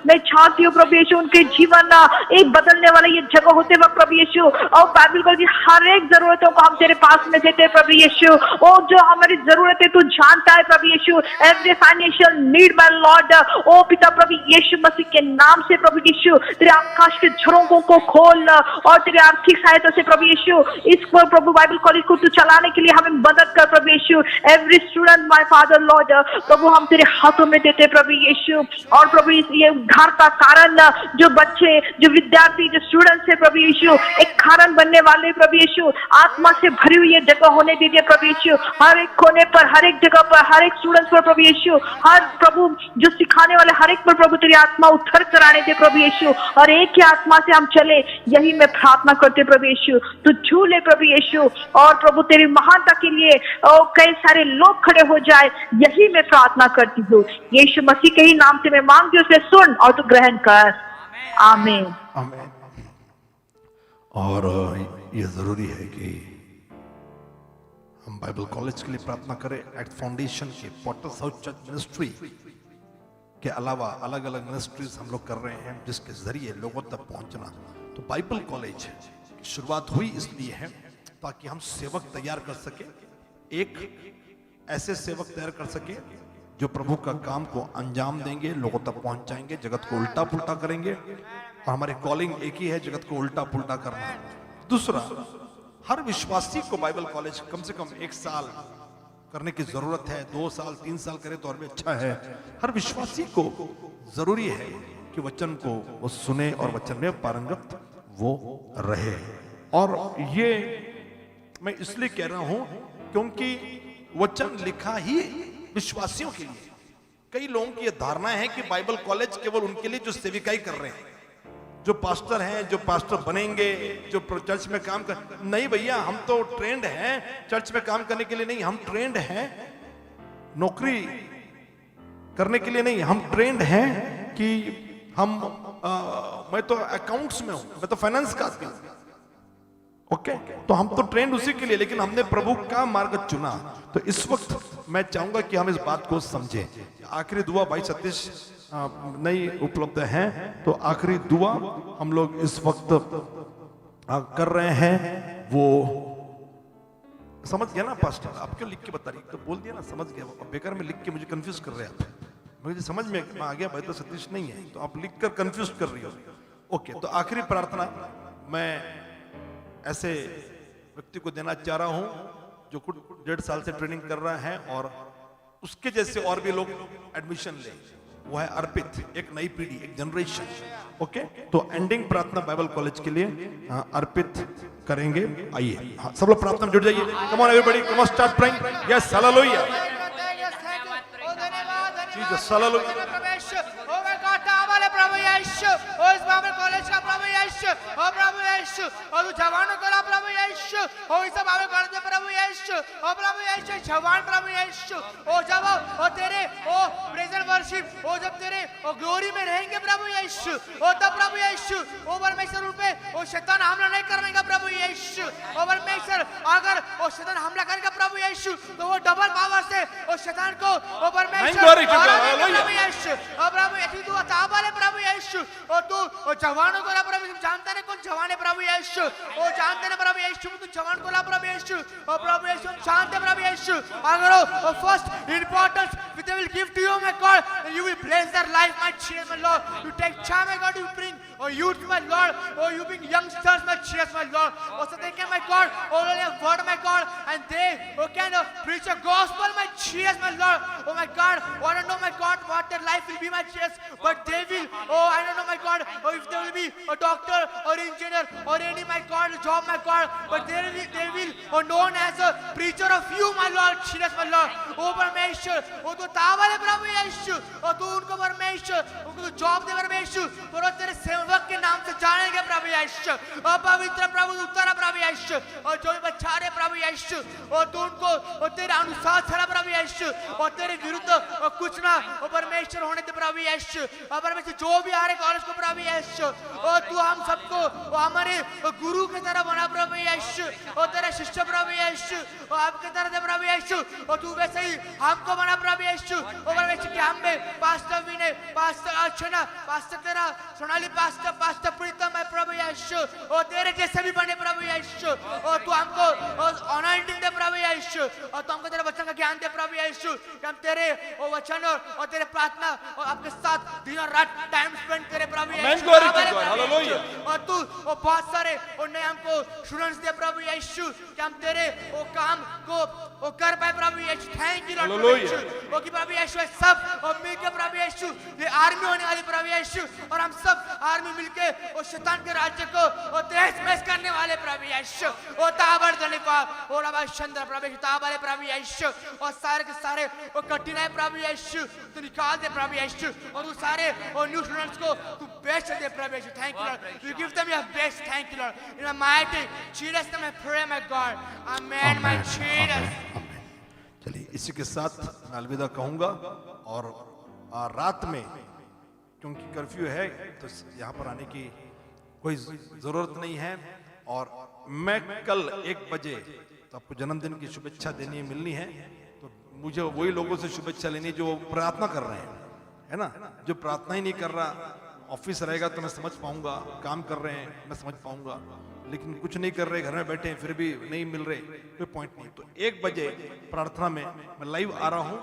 मैं चाहती हूँ प्रभु यीशु उनके जीवन एक बदलने वाला ये जगह होते वक्त प्रभु यीशु, और बाइबल कॉलेज की हर एक जरूरतों को हम तेरे पास में देते हैं प्रभु यीशु। ओ जो हमारी जरूरत है तू जानता है प्रभु Yeshu, every financial need my lord. ओ पिता प्रभु यीशु मसीह के नाम से प्रभु यीशु तेरे आकाश के झरोखों को खोल और तेरे आर्थिक सहायता से प्रभु यीशु इस पर प्रभु बाइबल कॉलेज को तू चलाने के लिए हमें मदद कर प्रभु Yeshu. Every student my father lord, प्रभु हम तेरे हाथों में देते प्रभु यीशु। और प्रभु ये उद्धार का कारण जो बच्चे, जो विद्यार्थी, जो स्टूडेंट्स है प्रभु यीशु, एक कारण बनने वाले प्रभु यीशु, आत्मा से भरी हुई ये जगह होने दीजिए प्रभु यीशु। हर एक कोने पर, हर एक जगह पर, हर एक स्टूडेंट्स पर प्रभु यीशु, हर प्रभु जो सिखाने वाले हर एक पर प्रभु तेरी आत्मा उतर कर आने दे प्रभु यीशु, और एक ही आत्मा से हम चले, यही मैं प्रार्थना करते प्रभु यीशु। तू छू ले प्रभु यीशु, और प्रभु तेरी महानता के लिए कई सारे लोग खड़े हो जाए, यही मैं प्रार्थना करती हूँ यीशु मसीह के ही नाम से मैं मांगती हूँ, उसे सुन और तू ग्रहण कर। आमीन आमीन। और ये जरूरी है कि हम बाइबल कॉलेज के लिए प्रार्थना करें। एक्ट फाउंडेशन के पॉटर्स हाउस चर्च मिनिस्ट्री के अलावा अलग अलग मिनिस्ट्रीज हम लोग कर रहे हैं, जिसके जरिए लोगों तक पहुंचना। तो बाइबल कॉलेज की शुरुआत हुई इसलिए है ताकि हम सेवक तैयार कर सके, एक ऐसे सेवक तैयार कर सके जो प्रभु का काम को अंजाम देंगे, लोगों तक पहुंचाएंगे, जगत को उल्टा पुल्टा करेंगे। और हमारी कॉलिंग एक ही है, जगत को उल्टा पुल्टा करना। दूसरा, हर विश्वासी को बाइबल कॉलेज कम से कम 1 साल करने की जरूरत है, 2 साल 3 साल करे तो और भी अच्छा है। हर विश्वासी को जरूरी है कि वचन को वो सुने और वचन में पारंगत वो रहे। और ये मैं इसलिए कह रहा हूं क्योंकि वचन लिखा ही विश्वासियों के लिए। कई लोगों की यह धारणा है कि बाइबल कॉलेज केवल उनके लिए जो सेविकाई कर रहे हैं, जो पास्टर हैं, जो पास्टर बनेंगे, जो चर्च में काम कर। नहीं भैया, हम तो ट्रेंड हैं चर्च में काम करने के लिए नहीं, हम ट्रेंड हैं नौकरी करने के लिए नहीं, हम ट्रेंड हैं कि हम मैं तो अकाउंट्स में हूं, मैं तो फाइनेंस का आदमी हूं। ओके, तो हम तो ट्रेंड उसी के लिए, लेकिन हमने प्रभु का मार्ग चुना। तो इस वक्त मैं चाहूंगा कि हम इस बात को समझें। आखिरी दुआ भाई सतीश नहीं उपलब्ध हैं, तो आखिरी दुआ हम लोग इस वक्त कर रहे हैं। वो समझ गया ना पास्टर? आप क्यों लिख के बता रही? तो बोल दिया ना, समझ गया। बेकार में लिख के मुझे कंफ्यूज कर रहे हैं आप। मुझे समझ में आ गया भाई तो सतीश नहीं है, तो आप लिख कर कंफ्यूज कर रही हो। ओके, तो आखिरी प्रार्थना मैं ऐसे व्यक्ति को देना चाह रहा हूं जो कुछ 1.5 साल से ट्रेनिंग कर रहा है और उसके जैसे और भी लोग एडमिशन ले। वो है अर्पित, एक नई पीढ़ी, एक जनरेशन। ओके, तो एंडिंग प्रार्थना बाइबल कॉलेज के लिए अर्पित करेंगे। आइए सब लोग प्रार्थना में जुड़ जाइए। Come on everybody, come on start praying. Yes, hallelujah, Jesus, hallelujah. प्रभु यीशु, ओ इस बाइबल कॉलेज का प्रभु यीशु, ओ प्रभु यीशु, और तू जवानों को ला प्रभु यीशु, ओ इस बाइबल कॉलेज में प्रभु यीशु, ओ प्रभु यीशु जवान प्रभु यीशु, ओ जब ओ तेरे ओ प्रेजेंट वर्शिप, ओ जब तेरे ओ ग्लोरी में रहेंगे प्रभु यीशु, ओ तब प्रभु यीशु ओ परमेश्वर पे ओ शैतान हमला नहीं करेगा प्रभु यीशु। ओ परमेश्वर अगर ओ शैतान हमला करेगा प्रभु यीशु, तो वो डबल पावर से ओ शैतान को ओ परमेश्वर प्रभु यीशु, ओ प्रभु यीशु तू ताबाले प्रभु यीशु, और तू ओ जवानों को ला प्रभु यीशु। जानते हैं कौन जवान है प्रभु यीशु? ओ जानते हैं प्रभु यीशु, तू जवान को ला प्रभु यीशु, ओ प्रभु यीशु जानते प्रभु यीशु। अगर ओ first importance which they will give to you my God, and you will bless their life my Jesus my Lord. You take charge my God, you bring oh youth my Lord, oh you bring youngsters my Jesus my Lord. Also they can my God, oh your word my God, and they can preach the gospel, my Jesus, my Lord. Oh my God, I don't know, my God, what their life will be, my Jesus, but they will, I don't know, my God, if they will be a doctor or engineer or any, my God, job, my God, but they will known as a preacher of you, my Lord, Jesus, my Lord. Oh परमेश्वर, तू तावाले प्रभु यीशु, तू उनको परमेश्वर, उनको job दे परमेश्वर, तो तेरे सेवक के नाम से जानेंगे प्रभु यीशु, पवित्र प्रभु उत्तरा प्रभु यीशु, और जो भी बच्चा रहे प्रभु यीशु, और तू उनको तेरे अनुसार चला प्रभु यीशु, और तेरे विरुद्ध कुछ ना परमेश्वर होने दे प्रभु यीशु, और परमेश्वर जो भी आ रहे कॉलेज को प्रभु यीशु, और तू हम सबको हमारे गुरु की तरह बना प्रभु यीशु, और तेरे शिष्य प्रभु यीशु, और आपके तरह दे प्रभु यीशु, और तू वैसे ही हमको बना प्रभु यीशु, और परमेश्वर के हम में पास्टर विनय, पास्टर अर्चना, पास्टर तेरा सोनाली, पास्टर प्रीतम है प्रभु यीशु, और तेरे जैसे भी बने प्रभु यीशु, और तू हमको अनॉइंटिंग दे प्रभु यीशु, और तू हमको तेरे वचन का ज्ञान दे प्रभु यीशु, कि हम तेरे वचन और तेरे प्रार्थना और आपके साथ दिन और रात टाइम स्पेंड करे प्रभु यीशु, और तू बहुत सारे और नए हमको स्टूडेंट्स दे प्रभु यीशु, कि हम तेरे वो काम को कर पाए प्रभु यीशु। थैंक यू लॉर्ड यीशु, वो कि प्रभु यीशु सब और मिलके प्रभु यीशु ये आर्मी होने वाली प्रभु यीशु, और हम सब आर्मी मिलके और शैतान के राज्य को और तहस नहस करने वाले प्रभु यीशु, और ताबड़ देने का और अब चंद्र प्रभु यीशु ताबड़े प्रभु यीशु, और सारे के सारे वो कठिनाई प्रभु यीशु तू निकाल दे प्रभु यीशु, और वो सारे और न्यू स्टूडेंट्स को तू बेस्ट दे प्रभु यीशु। Thank you Lord, you give them your best. Thank you Lord, in the mighty Jesus name I pray my God, amen my Jesus. चलिए इसी के साथ मैं अलविदा कहूंगा, और रात में क्योंकि कर्फ्यू है तो यहाँ पर आने की कोई जरूरत नहीं है, और मैं कल 1 बजे तो आपको जन्मदिन की शुभेच्छा देनी मिलनी है, तो मुझे वही लोगों से शुभेच्छा लेनी जो प्रार्थना कर रहे हैं, है ना। जो प्रार्थना ही नहीं कर रहा, ऑफिस रहेगा तो मैं समझ पाऊंगा, काम कर रहे हैं मैं समझ पाऊंगा, लेकिन कुछ नहीं कर रहे, घर में बैठे हैं फिर भी नहीं मिल रहे, कोई पॉइंट नहीं। तो 1 बजे प्रार्थना में मैं लाइव आ रहा हूं,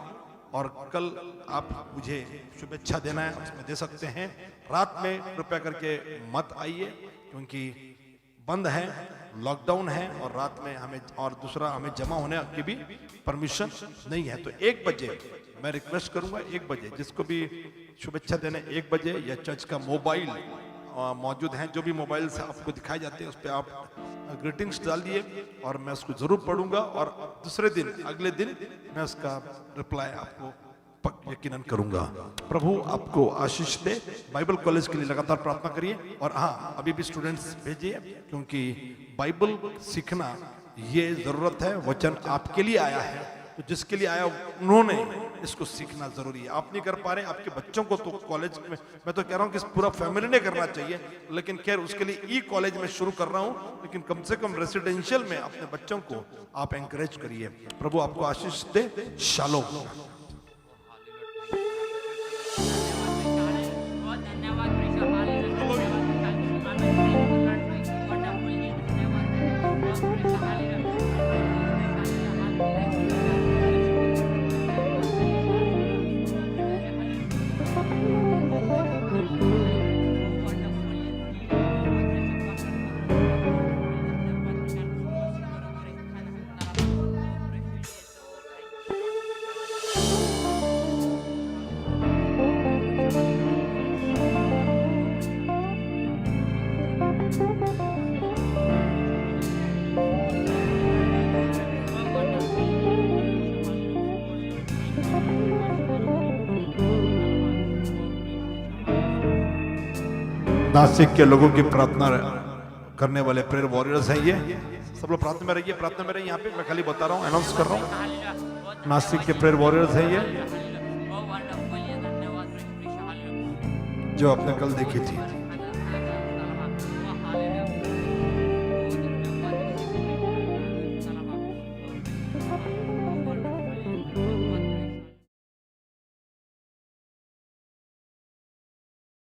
और कल आप मुझे शुभेच्छा देना है उसमें दे सकते हैं। रात में कृपया करके मत आइए, क्योंकि बंद है, लॉकडाउन है, और रात में हमें और दूसरा हमें जमा होने की भी परमिशन नहीं है। तो 1 बजे मैं रिक्वेस्ट करूंगा, 1 बजे जिसको भी शुभेच्छा देने 1 बजे, या चर्च का मोबाइल मौजूद हैं, जो भी मोबाइल से आपको दिखाए जाते हैं उस पर आप ग्रीटिंग्स डाल दिए, और मैं उसको जरूर पढ़ूंगा, और दूसरे दिन अगले दिन मैं उसका रिप्लाई आपको यकीनन करूंगा। प्रभु आपको आशीष दे। बाइबल कॉलेज के लिए लगातार प्रार्थना करिए, और हाँ अभी भी स्टूडेंट्स भेजिए, क्योंकि बाइबल सीखना ये जरूरत है, वचन आपके लिए आया है, तो जिसके लिए आया उन्होंने इसको सीखना जरूरी है। आप नहीं कर पा रहे, आपके बच्चों को तो कॉलेज में, मैं तो कह रहा हूँ कि पूरा फैमिली ने करना चाहिए, लेकिन खैर उसके लिए ई कॉलेज में शुरू कर रहा हूँ, लेकिन कम से कम रेसिडेंशियल में अपने बच्चों को आप एंकरेज करिए। प्रभु आपको आशीष दे। शालोम। नासिक के लोगों की प्रार्थना करने वाले प्रेयर वॉरियर्स हैं ये सब लोग। प्रार्थना में रहिए, प्रार्थना में रहिए। यहाँ पे मैं खाली बता रहा हूँ, अनाउंस कर रहा हूँ। नासिक के प्रेयर वॉरियर्स हैं ये, जो आपने कल देखी थी।